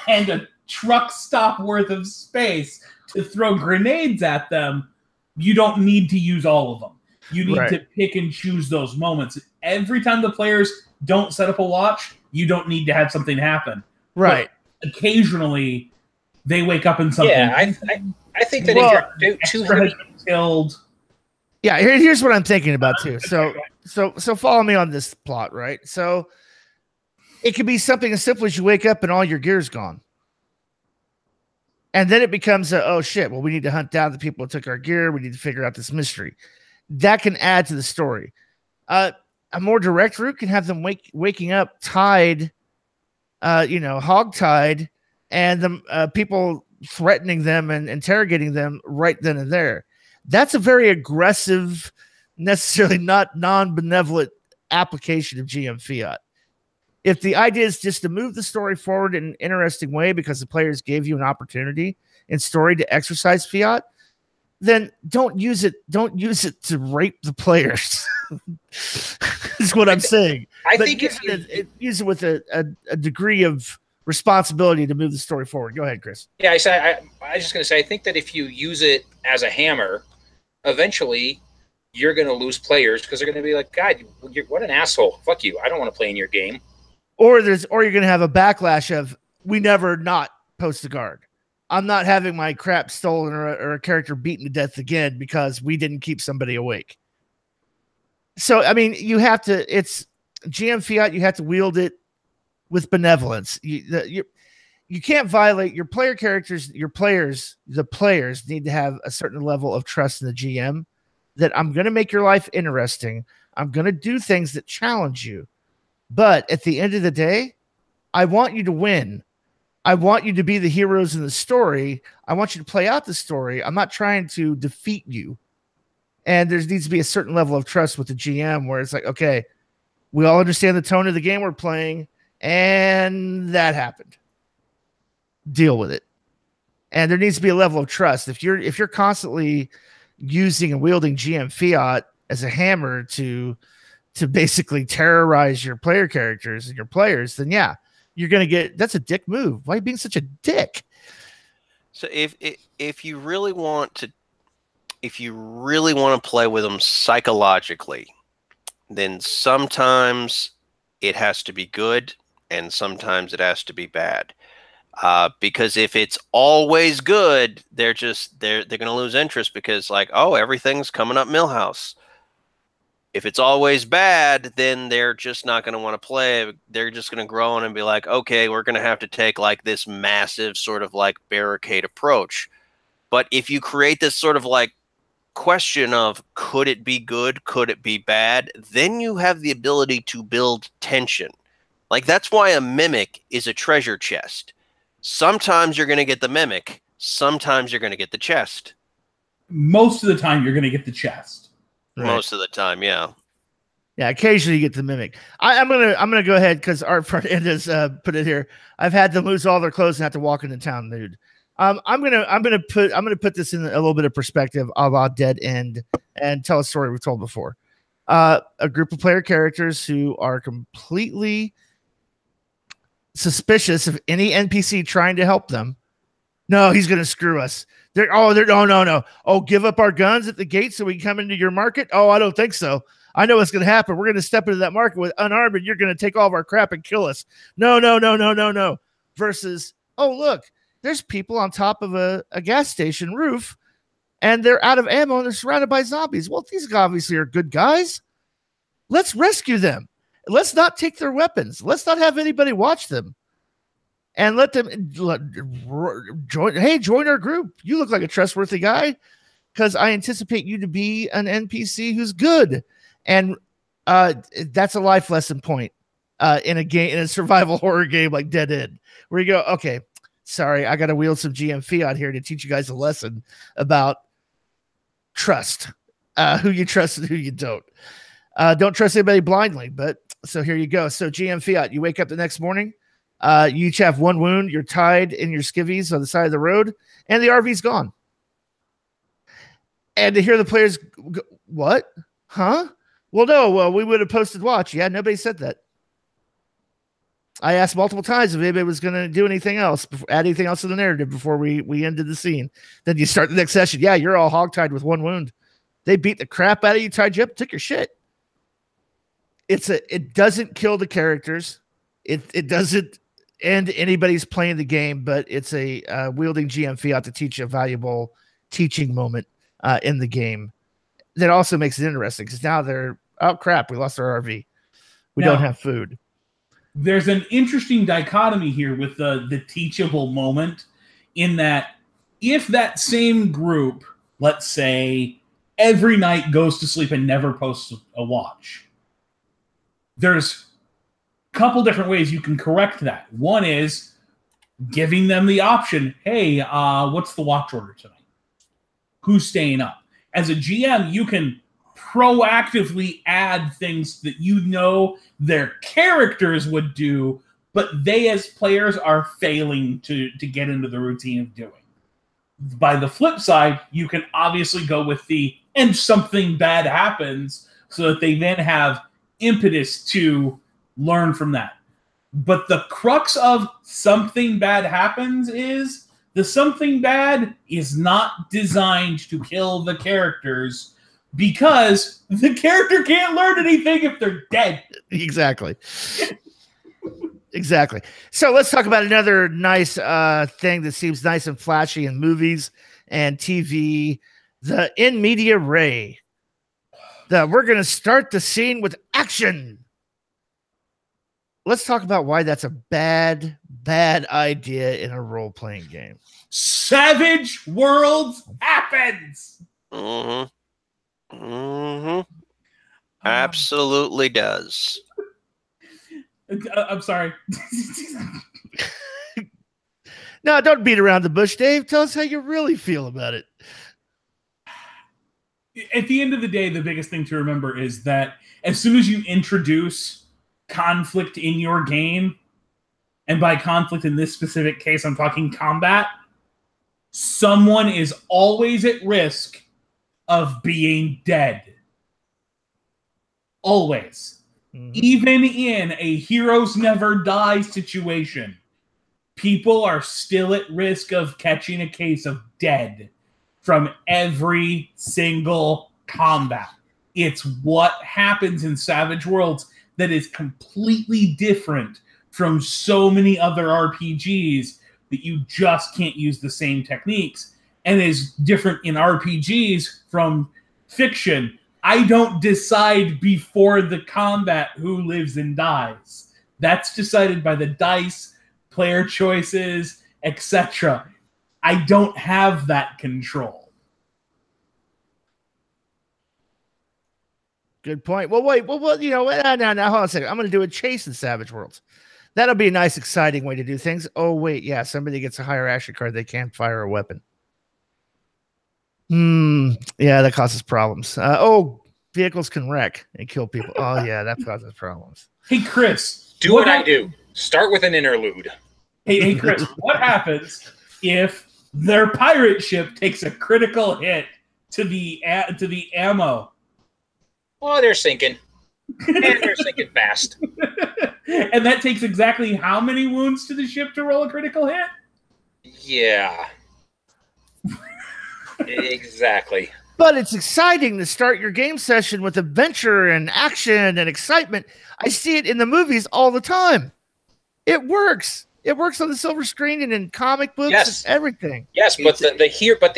and a truck stop worth of space to throw grenades at them. You don't need to use all of them. You need to pick and choose those moments. Every time the players don't set up a watch, you don't need to have something happen. Right. But occasionally, they wake up in something. Yeah, I think that if you're too heavy killed. Yeah, here's what I'm thinking about too. So follow me on this plot, right? So it could be something as simple as you wake up and all your gear's gone. And then it becomes oh shit, well, we need to hunt down the people who took our gear. We need to figure out this mystery. That can add to the story. A more direct route can have them waking up tied, hog-tied, and the people threatening them and interrogating them right then and there. That's a very aggressive, necessarily not non-benevolent application of GM fiat. If the idea is just to move the story forward in an interesting way because the players gave you an opportunity in story to exercise fiat, then don't use it. Don't use it to rape the players. Is what I'm saying. I think use it with a degree of responsibility to move the story forward. Go ahead, Chris. Yeah, I was just going to say, I think that if you use it as a hammer, eventually you're going to lose players because they're going to be like, God, what an asshole. Fuck you. I don't want to play in your game. Or you're going to have a backlash of, we never not post the guard. I'm not having my crap stolen or a character beaten to death again because we didn't keep somebody awake. So, I mean, it's GM fiat. You have to wield it with benevolence. you can't violate your player characters. The players need to have a certain level of trust in the GM that I'm going to make your life interesting. I'm going to do things that challenge you. But at the end of the day, I want you to win. I want you to be the heroes in the story. I want you to play out the story. I'm not trying to defeat you. And there needs to be a certain level of trust with the GM where it's like, okay, we all understand the tone of the game we're playing, and that happened. Deal with it. And there needs to be a level of trust. If you're constantly using and wielding GM fiat as a hammer to basically terrorize your player characters and your players, then yeah, you're gonna get, that's a dick move. Why are you being such a dick? So if you really want to play with them psychologically, then sometimes it has to be good and sometimes it has to be bad. Because if it's always good, they're going to lose interest because like, oh, everything's coming up Millhouse. If it's always bad, then they're just not going to want to play. They're just going to groan and be like, okay, we're going to have to take like this massive sort of like barricade approach. But if you create this sort of like question of could it be good, could it be bad, then you have the ability to build tension. Like that's why a mimic is a treasure chest. Sometimes you're going to get the mimic, sometimes you're going to get the chest. Most of the time you're going to get the chest. Right. Most of the time, yeah. Yeah, occasionally you get the mimic. I'm gonna go ahead because our friend has put it here. I've had them lose all their clothes and have to walk into town nude. I'm gonna put this in a little bit of perspective a la Dead End and tell a story we've told before. A group of player characters who are completely suspicious of any NPC trying to help them. No, he's gonna screw us. No. Oh, give up our guns at the gate so we can come into your market? Oh, I don't think so. I know what's going to happen. We're going to step into that market with unarmed and you're going to take all of our crap and kill us. No. Versus, oh, look, there's people on top of a gas station roof and they're out of ammo and they're surrounded by zombies. Well, these obviously are good guys. Let's rescue them. Let's not take their weapons. Let's not have anybody watch them. And let them join our group. You look like a trustworthy guy because I anticipate you to be an NPC who's good. And that's a life lesson point in a survival horror game like Dead End, where you go, okay, sorry, I got to wield some GM fiat here to teach you guys a lesson about trust, who you trust and who you don't. Don't trust anybody blindly. But so here you go. So GM fiat, you wake up the next morning. You each have one wound. You're tied in your skivvies on the side of the road, and the RV's gone. And to hear the players go, what? Huh? Well, no. Well, we would have posted watch. Yeah, nobody said that. I asked multiple times if anybody was going to do anything else, add anything else to the narrative before we ended the scene. Then you start the next session. Yeah, you're all hogtied with one wound. They beat the crap out of you, tied you up, took your shit. It doesn't kill the characters. It doesn't end anybody's playing the game, but it's a wielding GM fiat to teach a valuable teaching moment in the game. That also makes it interesting because now they're, oh crap, we lost our RV. We don't have food. There's an interesting dichotomy here with the teachable moment in that if that same group, let's say, every night goes to sleep and never posts a watch, there's a couple different ways you can correct that. One is giving them the option, hey, what's the watch order tonight? Who's staying up? As a GM, you can proactively add things that you know their characters would do, but they as players are failing to get into the routine of doing. By the flip side, you can obviously go with the and something bad happens so that they then have impetus to learn from that. But the crux of something bad happens is the something bad is not designed to kill the characters because the character can't learn anything if they're dead. Exactly. Exactly. So let's talk about another nice thing that seems nice and flashy in movies and TV, the in media ray. We're going to start the scene with action. let's talk about why that's a bad idea in a role-playing game. Savage Worlds happens. Mm-hmm. Mm-hmm. Absolutely does. I'm sorry. No, don't beat around the bush, Dave. Tell us how you really feel about it. At the end of the day, the biggest thing to remember is that as soon as you introduce conflict in your game, and by conflict in this specific case, I'm talking combat, someone is always at risk of being dead. Always. Mm-hmm. Even in a heroes never die situation, people are still at risk of catching a case of dead from every single combat. It's what happens in Savage Worlds that is completely different from so many other RPGs that you just can't use the same techniques, and is different in RPGs from fiction. I don't decide before the combat who lives and dies. That's decided by the dice, player choices, etc. I don't have that control. Good point. Well, wait. Well, you know, now, hold on a second. I'm going to do a chase in Savage Worlds. That'll be a nice, exciting way to do things. Oh, wait. Yeah, somebody gets a higher action card. They can't fire a weapon. Yeah, that causes problems. Vehicles can wreck and kill people. Oh, yeah, that causes problems. Hey, Chris. Do what I do. Start with an interlude. Hey, Chris, what happens if their pirate ship takes a critical hit to the ammo? Well, they're sinking. And they're sinking fast. And that takes exactly how many wounds to the ship to roll a critical hit? Yeah. Exactly. But it's exciting to start your game session with adventure and action and excitement. I see it in the movies all the time. It works. It works on the silver screen and in comic books. Yes. And everything. Yes, but the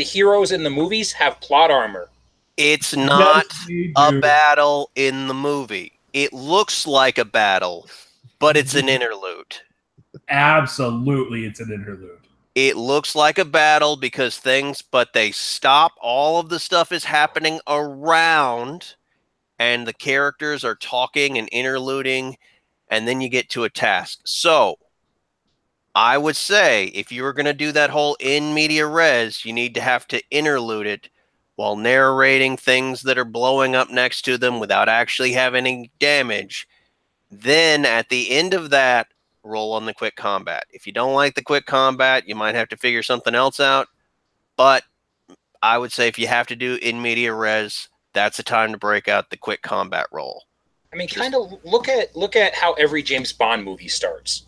heroes in the movies have plot armor. It's not a battle in the movie. It looks like a battle, but it's an interlude. Absolutely, it's an interlude. It looks like a battle because but they stop. All of the stuff is happening around, and the characters are talking and interluding, and then you get to a task. So, I would say, if you were going to do that whole in media res, you need to have to interlude it while narrating things that are blowing up next to them without actually having any damage. Then, at the end of that, roll on the quick combat. If you don't like the quick combat, you might have to figure something else out. But I would say if you have to do in media res, that's the time to break out the quick combat roll. I mean, kind of look at how every James Bond movie starts.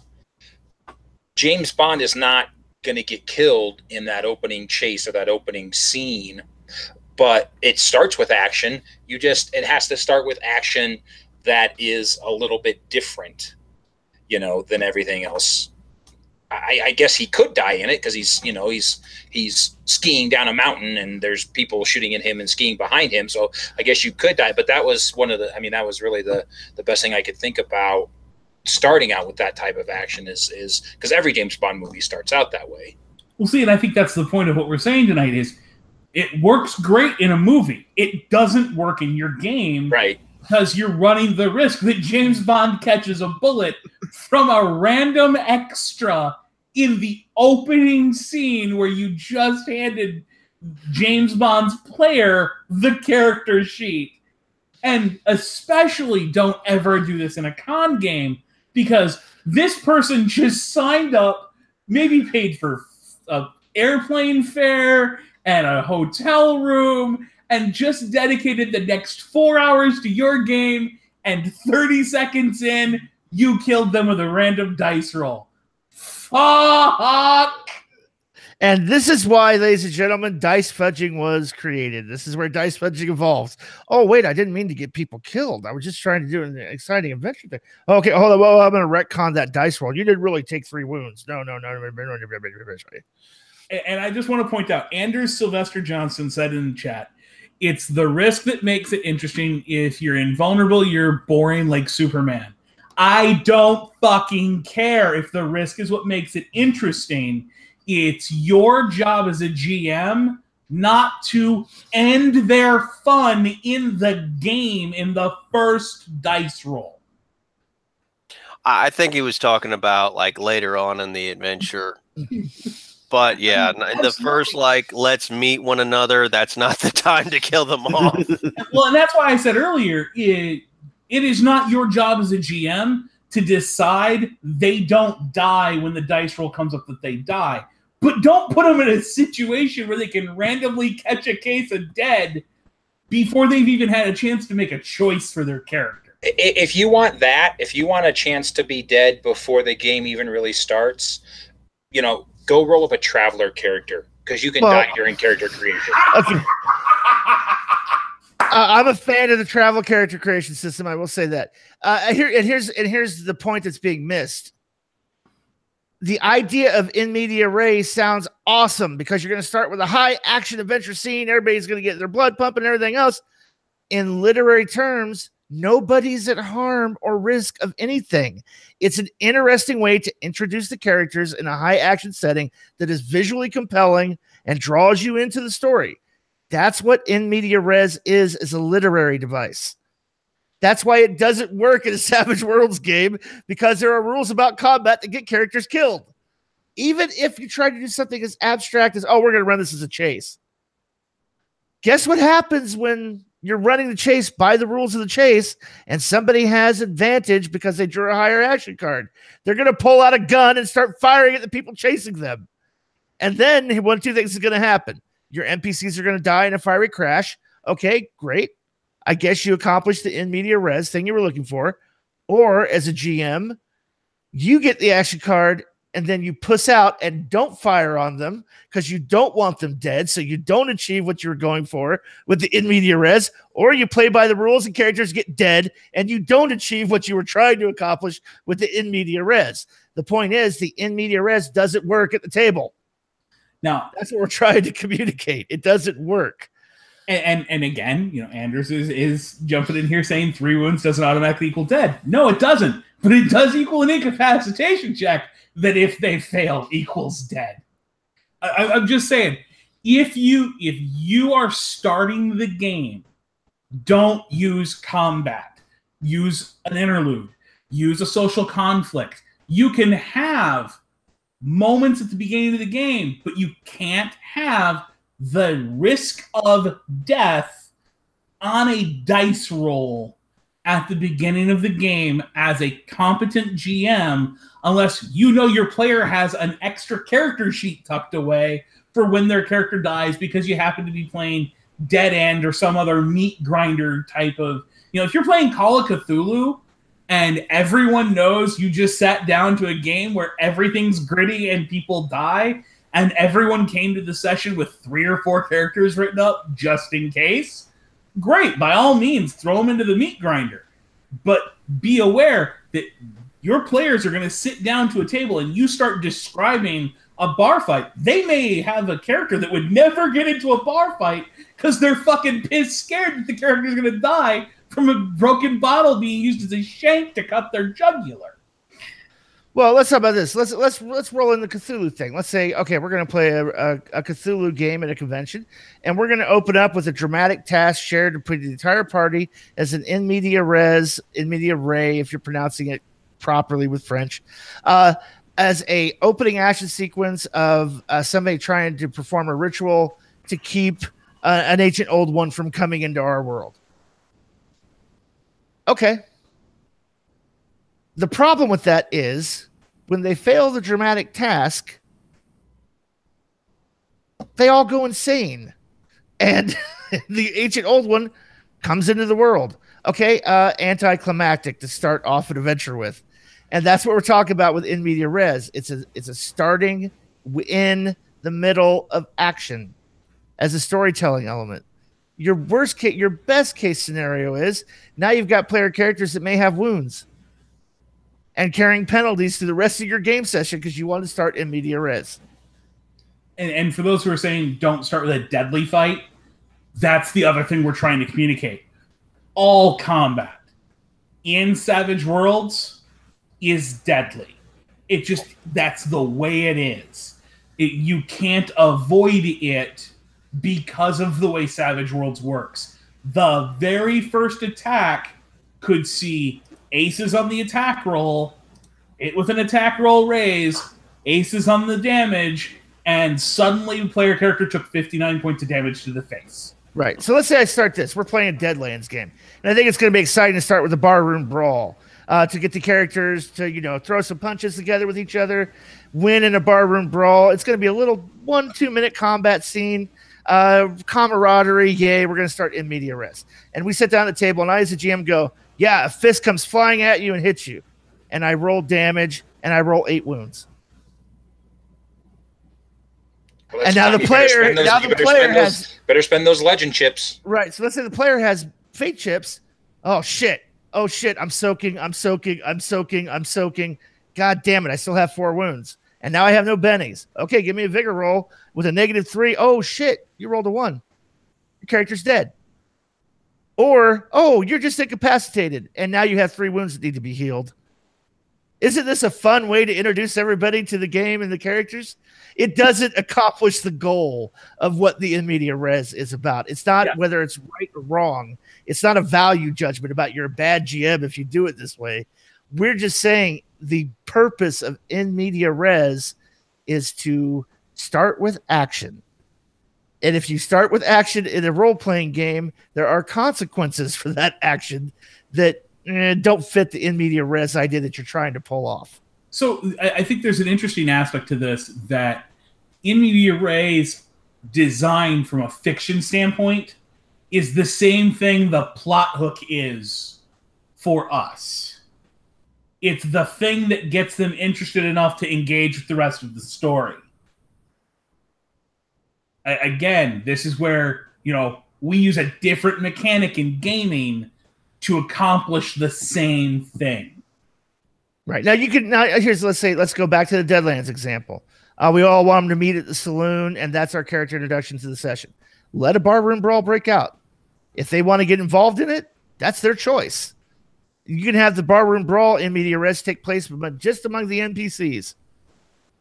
James Bond is not going to get killed in that opening chase or that opening scene, but it starts with action. It has to start with action that is a little bit different, than everything else. I guess he could die in it because he's skiing down a mountain and there's people shooting at him and skiing behind him. So I guess you could die, but that was that was really the best thing I could think about starting out with that type of action is because every James Bond movie starts out that way. Well, see, and I think that's the point of what we're saying tonight is it works great in a movie. It doesn't work in your game. Right. Because you're running the risk that James Bond catches a bullet from a random extra in the opening scene where you just handed James Bond's player the character sheet. And especially don't ever do this in a con game because this person just signed up, maybe paid for an airplane fare and a hotel room, and just dedicated the next 4 hours to your game, and 30 seconds in, you killed them with a random dice roll. Fuck! And this is why, ladies and gentlemen, dice fudging was created. This is where dice fudging evolves. Oh, wait, I didn't mean to get people killed. I was just trying to do an exciting adventure thing. Okay, hold on. Well, I'm going to retcon that dice roll. You didn't really take 3 wounds. No. And I just want to point out, Anders Sylvester Johnson said in the chat, it's the risk that makes it interesting. If you're invulnerable, you're boring like Superman. I don't fucking care if the risk is what makes it interesting. It's your job as a GM not to end their fun in the game in the first dice roll. I think he was talking about like later on in the adventure. But yeah, the first like let's meet one another, that's not the time to kill them off. Well, and that's why I said earlier, it is not your job as a GM to decide they don't die when the dice roll comes up that they die. But don't put them in a situation where they can randomly catch a case of dead before they've even had a chance to make a choice for their character. If you want that, if you want a chance to be dead before the game even really starts, go roll up a traveler character because you can die during character creation. Okay. I'm a fan of the travel character creation system. I will say that. Here's the point that's being missed. The idea of in media res sounds awesome because you're going to start with a high action adventure scene. Everybody's going to get their blood pumping and everything else. In literary terms, nobody's at harm or risk of anything. It's an interesting way to introduce the characters in a high action setting that is visually compelling and draws you into the story. That's what in media res is as a literary device. That's why it doesn't work in a Savage Worlds game, because there are rules about combat that get characters killed. Even if you try to do something as abstract as, we're going to run this as a chase. Guess what happens when you're running the chase by the rules of the chase and somebody has advantage because they drew a higher action card? They're going to pull out a gun and start firing at the people chasing them. And then one of two things is going to happen. Your NPCs are going to die in a fiery crash. Okay, great. I guess you accomplished the in media res thing you were looking for. Or as a GM, you get the action card and then you puss out and don't fire on them because you don't want them dead, so you don't achieve what you were going for with the in media res. Or you play by the rules and characters get dead and you don't achieve what you were trying to accomplish with the in media res. The point is the in media res doesn't work at the table. Now, that's what we're trying to communicate. It doesn't work. And again, Anders is jumping in here saying 3 wounds doesn't automatically equal dead. No, it doesn't. But it does equal an incapacitation check that if they fail equals dead. I'm just saying, if you are starting the game, don't use combat. Use an interlude. Use a social conflict. You can have moments at the beginning of the game, but you can't have the risk of death on a dice roll at the beginning of the game as a competent GM, unless your player has an extra character sheet tucked away for when their character dies because you happen to be playing Dead End or some other meat grinder type of... if you're playing Call of Cthulhu and everyone knows you just sat down to a game where everything's gritty and people die, and everyone came to the session with 3 or 4 characters written up just in case, great. By all means, throw them into the meat grinder. But be aware that your players are going to sit down to a table and you start describing a bar fight. They may have a character that would never get into a bar fight because they're fucking pissed scared that the character's going to die from a broken bottle being used as a shank to cut their jugular. Well, let's talk about this. Let's roll in the Cthulhu thing. Let's say, okay, we're going to play a Cthulhu game at a convention, and we're going to open up with a dramatic task shared between the entire party as an in media res, in media re, if you're pronouncing it properly with French, as a opening action sequence of somebody trying to perform a ritual to keep an ancient old one from coming into our world. Okay. The problem with that is when they fail the dramatic task, they all go insane. And the ancient old one comes into the world. Okay, anticlimactic to start off an adventure with. And that's what we're talking about with in media res. It's a starting in the middle of action as a storytelling element. Your best case scenario is now you've got player characters that may have wounds and carrying penalties through the rest of your game session because you want to start in media res. And for those who are saying don't start with a deadly fight, that's the other thing we're trying to communicate. All combat in Savage Worlds is deadly. It just, that's the way it is. You can't avoid it because of the way Savage Worlds works. The very first attack could see aces on the attack roll, it with an attack roll raise, aces on the damage, and suddenly the player character took 59 points of damage to the face. Right. So let's say I start this. We're playing a Deadlands game. And I think it's going to be exciting to start with a barroom brawl. To get the characters to, throw some punches together with each other, win in a barroom brawl. It's going to be a little 1-2 minute combat scene, camaraderie. Yay, we're going to start in media res. And we sit down at the table, and I, as a GM, go, yeah, a fist comes flying at you and hits you. And I roll damage, and I roll 8 wounds. Well, and now the player, better spend those legend chips. Right. So let's say the player has fate chips. Oh shit. I'm soaking. God damn it. I still have 4 wounds. And now I have no bennies. Okay, give me a vigor roll with a -3. Oh shit. You rolled a 1. Your character's dead. Or, oh, you're just incapacitated. And now you have 3 wounds that need to be healed. Isn't this a fun way to introduce everybody to the game and the characters? It doesn't accomplish the goal of what the in media res is about. It's not whether it's right or wrong. It's not a value judgment about you're a bad GM if you do it this way. We're just saying the purpose of in media res is to start with action. And if you start with action in a role-playing game, there are consequences for that action that don't fit the in media res idea that you're trying to pull off. So I think there's an interesting aspect to this that in media res design from a fiction standpoint is the same thing the plot hook is for us. It's the thing that gets them interested enough to engage with the rest of the story. Again, this is where, we use a different mechanic in gaming to accomplish the same thing. Right. Now let's go back to the Deadlands example. We all want them to meet at the saloon, and that's our character introduction to the session. Let a barroom brawl break out. If they want to get involved in it, that's their choice. You can have the barroom brawl in media res take place just among the NPCs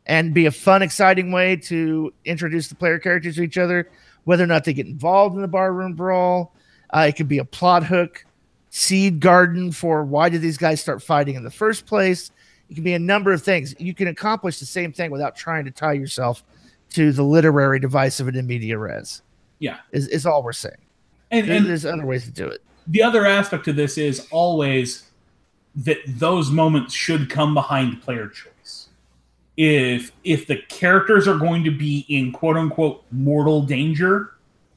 and be a fun, exciting way to introduce the player characters to each other, whether or not they get involved in the barroom brawl. It could be a plot hook, seed garden for why did these guys start fighting in the first place. It can be a number of things. You can accomplish the same thing without trying to tie yourself to the literary device of an in media res. Yeah. Is all we're saying. And there's other ways to do it. The other aspect to this is always that those moments should come behind player choice. If the characters are going to be in quote-unquote mortal danger,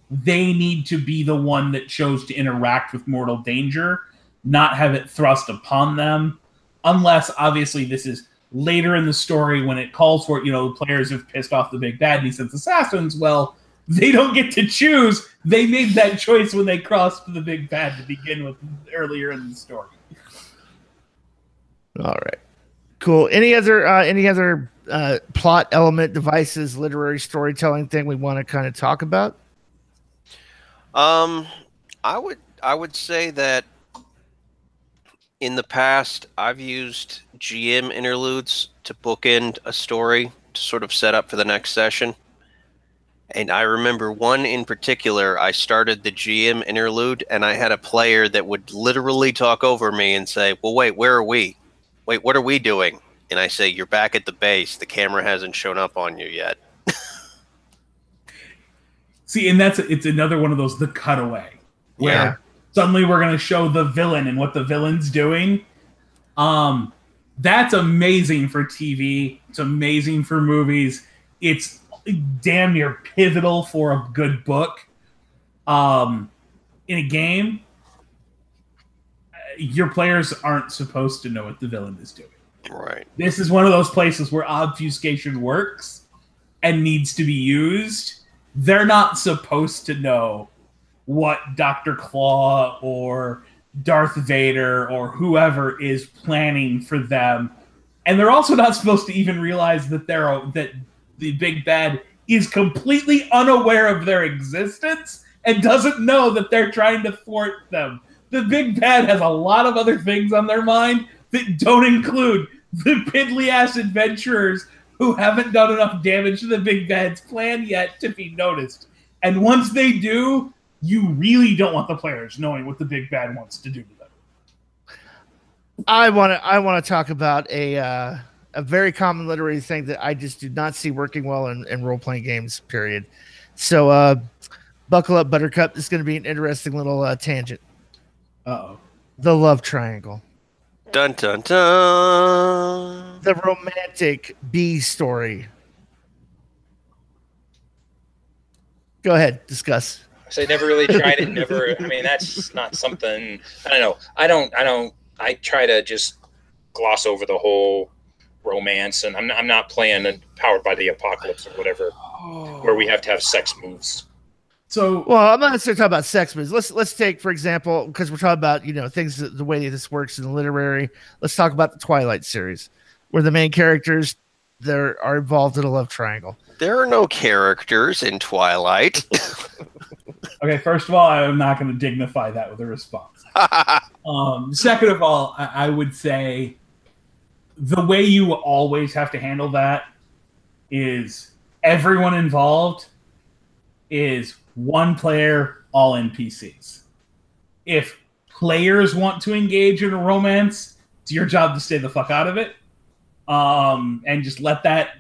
they need to be the one that chose to interact with mortal danger, not have it thrust upon them. Unless, obviously, this is later in the story when it calls for it, the players have pissed off the big bad and he sends assassins. Well, they don't get to choose. They made that choice when they crossed the big bad to begin with earlier in the story. All right. Cool. Any other plot element, devices, literary storytelling thing we want to kind of talk about? I would say that in the past, I've used GM interludes to bookend a story to sort of set up for the next session. And I remember one in particular, I started the GM interlude and I had a player that would literally talk over me and say, well, wait, where are we? Wait, what are we doing? And I say, you're back at the base. The camera hasn't shown up on you yet. See, and it's another one of those, the cutaway. Where suddenly we're going to show the villain and what the villain's doing. That's amazing for TV. It's amazing for movies. It's damn near pivotal for a good book. In a game, your players aren't supposed to know what the villain is doing. Right. This is one of those places where obfuscation works and needs to be used. They're not supposed to know what Dr. Claw or Darth Vader or whoever is planning for them. And they're also not supposed to even realize that that the big bad is completely unaware of their existence and doesn't know that they're trying to thwart them. The big bad has a lot of other things on their mind, that don't include the piddly-ass adventurers who haven't done enough damage to the big bad's plan yet to be noticed. And once they do, you really don't want the players knowing what the big bad wants to do to them. I want to talk about a very common literary thing that I just do not see working well in role-playing games, period. So buckle up, Buttercup. This is going to be an interesting little tangent. Uh-oh. The love triangle. Dun, dun, dun. The romantic B story. Go ahead, discuss. So I never really tried it. Never. I mean, that's not something. I don't know. I try to just gloss over the whole romance, and I'm not playing Powered by the Apocalypse or whatever, where we have to have sex moves. So, well, I'm not necessarily talking about sex moves. Let's take, for example, because we're talking about things the way this works in the literary. Let's talk about the Twilight series, where the main characters are involved in a love triangle. There are no characters in Twilight. Okay, first of all, I'm not going to dignify that with a response. Second of all, I would say the way you always have to handle that is everyone involved is one player, all NPCs. If players want to engage in a romance, it's your job to stay the fuck out of it, and just let that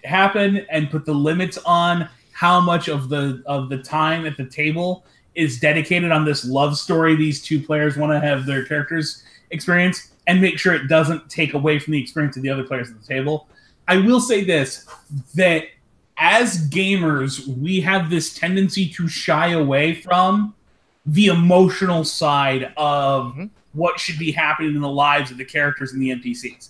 happen and put the limits on how much of the time at the table is dedicated on this love story these two players want to have their characters experience, and make sure it doesn't take away from the experience of the other players at the table. I will say this, that as gamers, we have this tendency to shy away from the emotional side of what should be happening in the lives of the characters and the NPCs.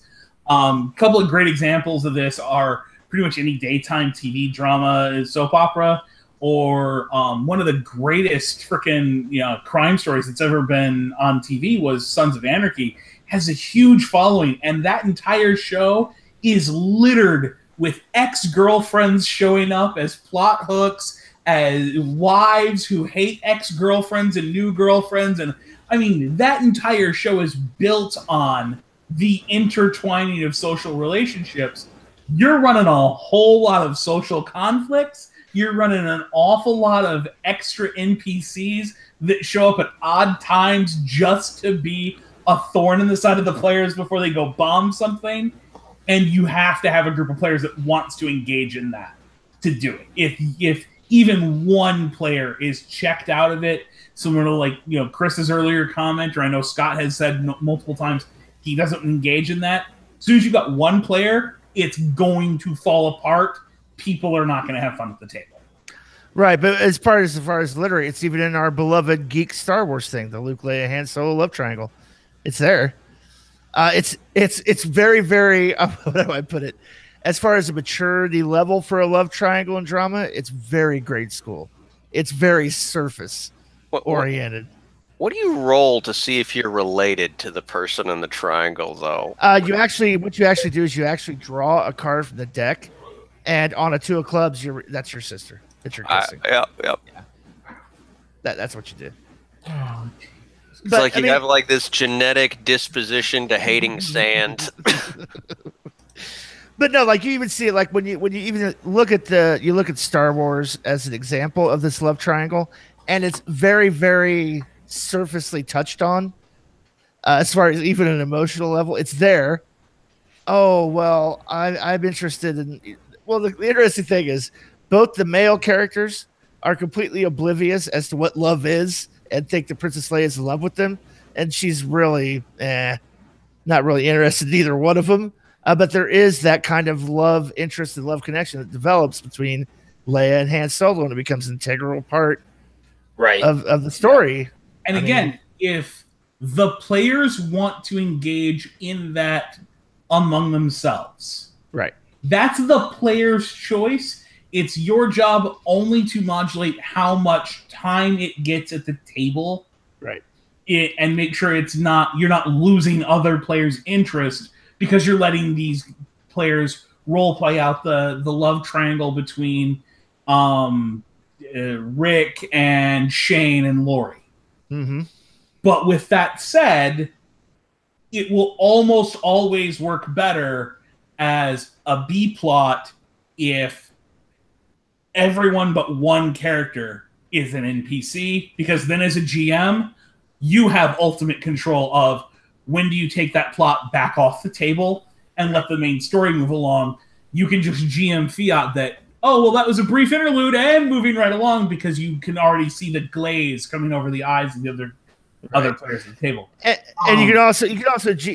A couple of great examples of this are pretty much any daytime TV drama, soap opera, or one of the greatest freaking crime stories that's ever been on TV was Sons of Anarchy. Has a huge following, and that entire show is littered with ex-girlfriends showing up as plot hooks, as wives who hate ex-girlfriends and new girlfriends. And I mean, that entire show is built on the intertwining of social relationships. You're running a whole lot of social conflicts. You're running an awful lot of extra NPCs that show up at odd times just to be a thorn in the side of the players before they go bomb something. And you have to have a group of players that wants to engage in that to do it. If even one player is checked out of it, similar to Chris's earlier comment, or I know Scott has said multiple times, he doesn't engage in that. As soon as you got one player, it's going to fall apart. People are not going to have fun at the table. Right, but as far as literary, it's even in our beloved geek Star Wars thing, the Luke, Leia, Han Solo love triangle. It's there. It's very, very how do I put it? As far as the maturity level for a love triangle in drama, it's very grade school. It's very surface oriented. What do you roll to see if you're related to the person in the triangle, though? What you actually do is you actually draw a card from the deck, and on a two of clubs, that's your sister. It's your kissing. Yep. Yeah. That's what you do. It's like you have this genetic disposition to hating sand. But no, you even see it when you even look at Star Wars as an example of this love triangle, and it's very, very surfacely touched on as far as even an emotional level. It's there. Oh well, I'm interested in. Well, the interesting thing is both the male characters are completely oblivious as to what love is, and think the Princess Leia is in love with them, and she's really not really interested in either one of them. But there is that kind of love interest and love connection that develops between Leia and Han Solo, and it becomes an integral part of the story. And again, if the players want to engage in that among themselves, right, that's the player's choice. It's your job only to modulate how much time it gets at the table, right, and make sure you're not losing other players' interest because you're letting these players role play out the love triangle between Rick and Shane and Lori. Mm-hmm. But with that said, it will almost always work better as a B plot if everyone but one character is an NPC, because then as a GM, you have ultimate control of when do you take that plot back off the table and let the main story move along. You can just GM fiat that, oh, well, that was a brief interlude and moving right along, because you can already see the glaze coming over the eyes of the other players at the table. And you can also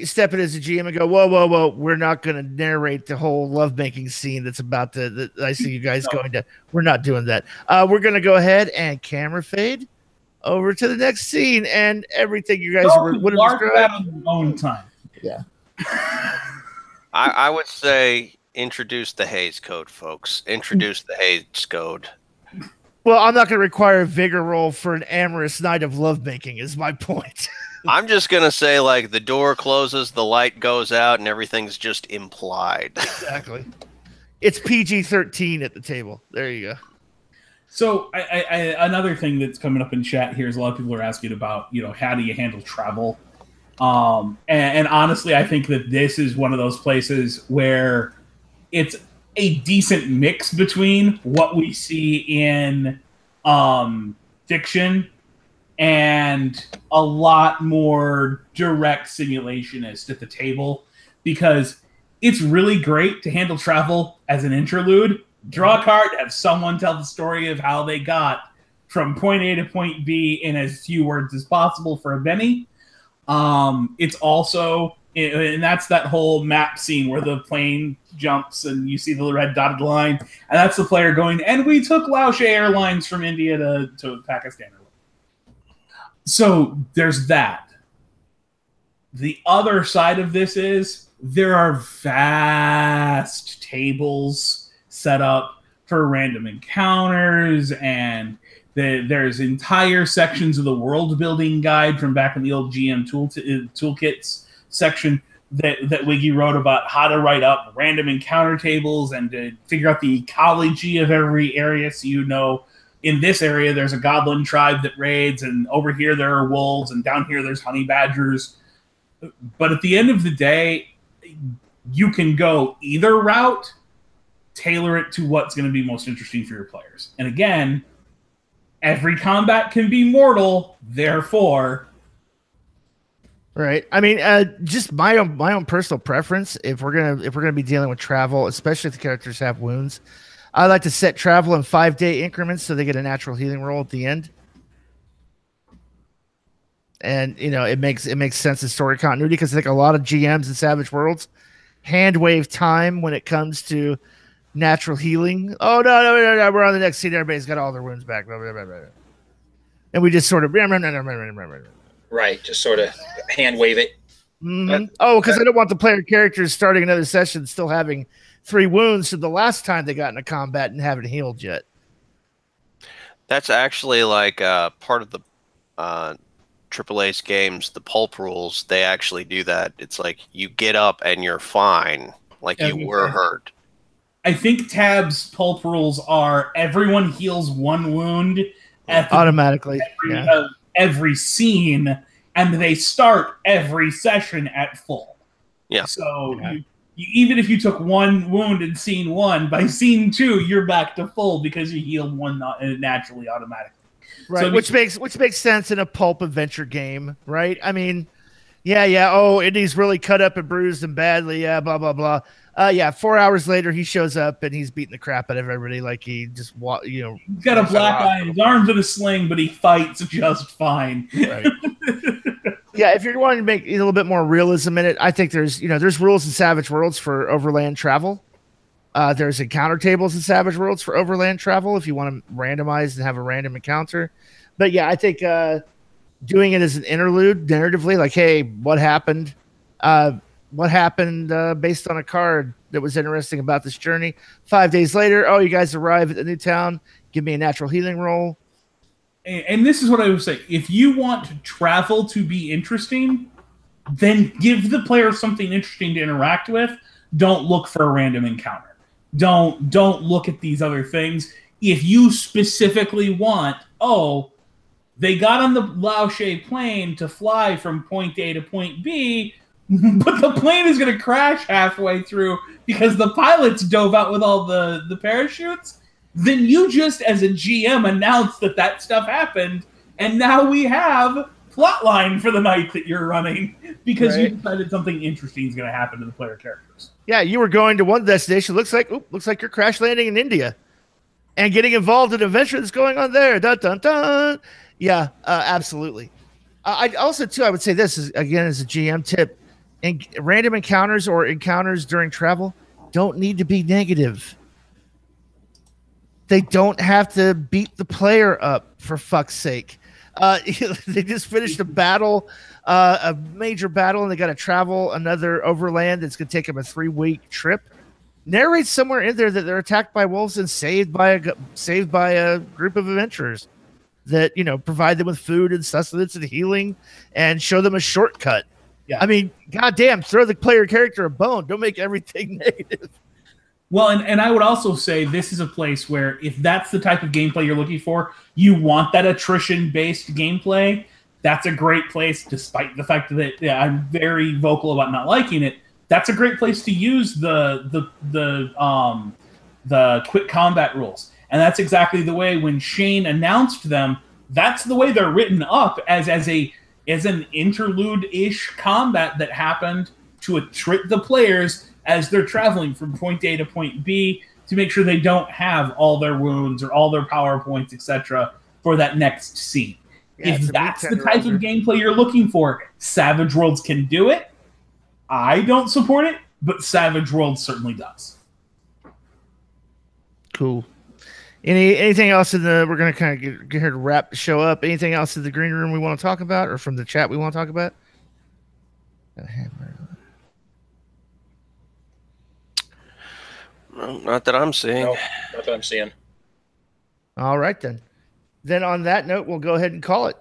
step in as a GM and go, whoa, we're not going to narrate the whole lovemaking scene that's about to. I see you guys going to. We're not doing that. We're going to go ahead and camera fade over to the next scene, and everything you guys would have described on your own time. Yeah. I would say introduce the Hays Code, folks. Introduce the Hays Code. Well, I'm not going to require a vigor roll for an amorous night of lovemaking, is my point. I'm just going to say, like, the door closes, the light goes out, and everything's just implied. Exactly. It's PG-13 at the table. There you go. So another thing that's coming up in chat here is a lot of people are asking about, how do you handle travel? And honestly, I think that this is one of those places where it's a decent mix between what we see in fiction and a lot more direct simulationist at the table, because it's really great to handle travel as an interlude. Draw a card, have someone tell the story of how they got from point A to point B in as few words as possible for a Benny. It's also, and that's that whole map scene where the plane jumps and you see the red dotted line, and that's the player going, and we took Laos Airlines from India to Pakistan. So there's that. The other side of this is there are vast tables set up for random encounters, and there's entire sections of the world building guide from back in the old GM toolkits section that Wiggy wrote about how to write up random encounter tables and to figure out the ecology of every area. So in this area there's a goblin tribe that raids, and over here there are wolves, and down here there's honey badgers. But at the end of the day, you can go either route, tailor it to what's going to be most interesting for your players. And again, every combat can be mortal, therefore. Right. I mean, just my own personal preference. If we're gonna be dealing with travel, especially if the characters have wounds, I like to set travel in 5-day increments so they get a natural healing roll at the end. And it makes sense in story continuity, because I think a lot of GMs in Savage Worlds hand wave time when it comes to natural healing. Oh no, we're on the next scene. Everybody's got all their wounds back, and we just sort of right, just sort of hand wave it. Mm-hmm. Because I don't want the player characters starting another session still having 3 wounds from the last time they got into combat and haven't healed yet. That's actually like part of the Triple Ace games, the pulp rules. They actually do that. It's like you get up and you're fine, like you were hurt. I think Tab's pulp rules are everyone heals 1 wound at automatically every scene, and they start every session at full. Yeah. So even if you took 1 wound in scene 1, by scene 2 you're back to full because you healed 1 naturally automatically. Right, so which makes sense in a pulp adventure game, right? I mean, yeah. Oh, and he's really cut up and bruised and badly. Yeah, blah blah blah. 4 hours later, he shows up and he's beating the crap out of everybody like he just He's got a black eye, his arms in a sling, but he fights just fine. Right. Yeah, if you're wanting to make a little bit more realism in it, I think there's rules in Savage Worlds for overland travel. There's encounter tables in Savage Worlds for overland travel if you want to randomize and have a random encounter. But yeah, I think doing it as an interlude narratively, like, hey, what happened? Based on a card that was interesting about this journey. 5 days later, you guys arrive at the new town. Give me a natural healing roll. And this is what I would say. If you want travel to be interesting, then give the player something interesting to interact with. Don't look for a random encounter. Don't look at these other things. If you specifically want, they got on the Laos plane to fly from point A to point B, but the plane is going to crash halfway through because the pilots dove out with all the parachutes, then you just, as a GM, announce that stuff happened, and now we have plotline for the night that you're running because you decided something interesting is going to happen to the player characters. Yeah, you were going to one destination. Looks like you're crash landing in India and getting involved in an adventure that's going on there. Dun, dun, dun. Yeah, absolutely. I also, too, I would say this is, again, as a GM tip, random encounters or encounters during travel don't need to be negative. They don't have to beat the player up, for fuck's sake. They just finished a battle, a major battle, and they got to travel another overland. It's going to take them a 3-week trip. Narrate somewhere in there that they're attacked by wolves and saved by a group of adventurers that, provide them with food and sustenance and healing and show them a shortcut. Yeah. I mean, goddamn, throw the player character a bone. Don't make everything negative. Well, and I would also say this is a place where if that's the type of gameplay you're looking for, you want that attrition-based gameplay, that's a great place, despite the fact that I'm very vocal about not liking it. That's a great place to use the quick combat rules. And that's exactly the way when Shane announced them, that's the way they're written up as an interlude-ish combat that happened to attrit the players as they're traveling from point A to point B to make sure they don't have all their wounds or all their power points, etc., for that next scene. Yeah, if that's the type of gameplay you're looking for, Savage Worlds can do it. I don't support it, but Savage Worlds certainly does. Cool. Anything else we're going to kind of get here to wrap the show up. Anything else in the green room we want to talk about, or from the chat we want to talk about? No, not that I'm seeing. No, not that I'm seeing. All right, then. Then on that note, we'll go ahead and call it.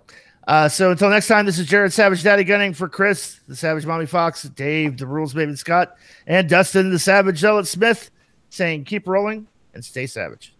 So until next time, this is Jared Savage Daddy Gunning for Chris, the Savage Mommy Fox, Dave, the Rules Baby Scott, and Dustin, the Savage Zealot Smith, saying keep rolling and stay savage.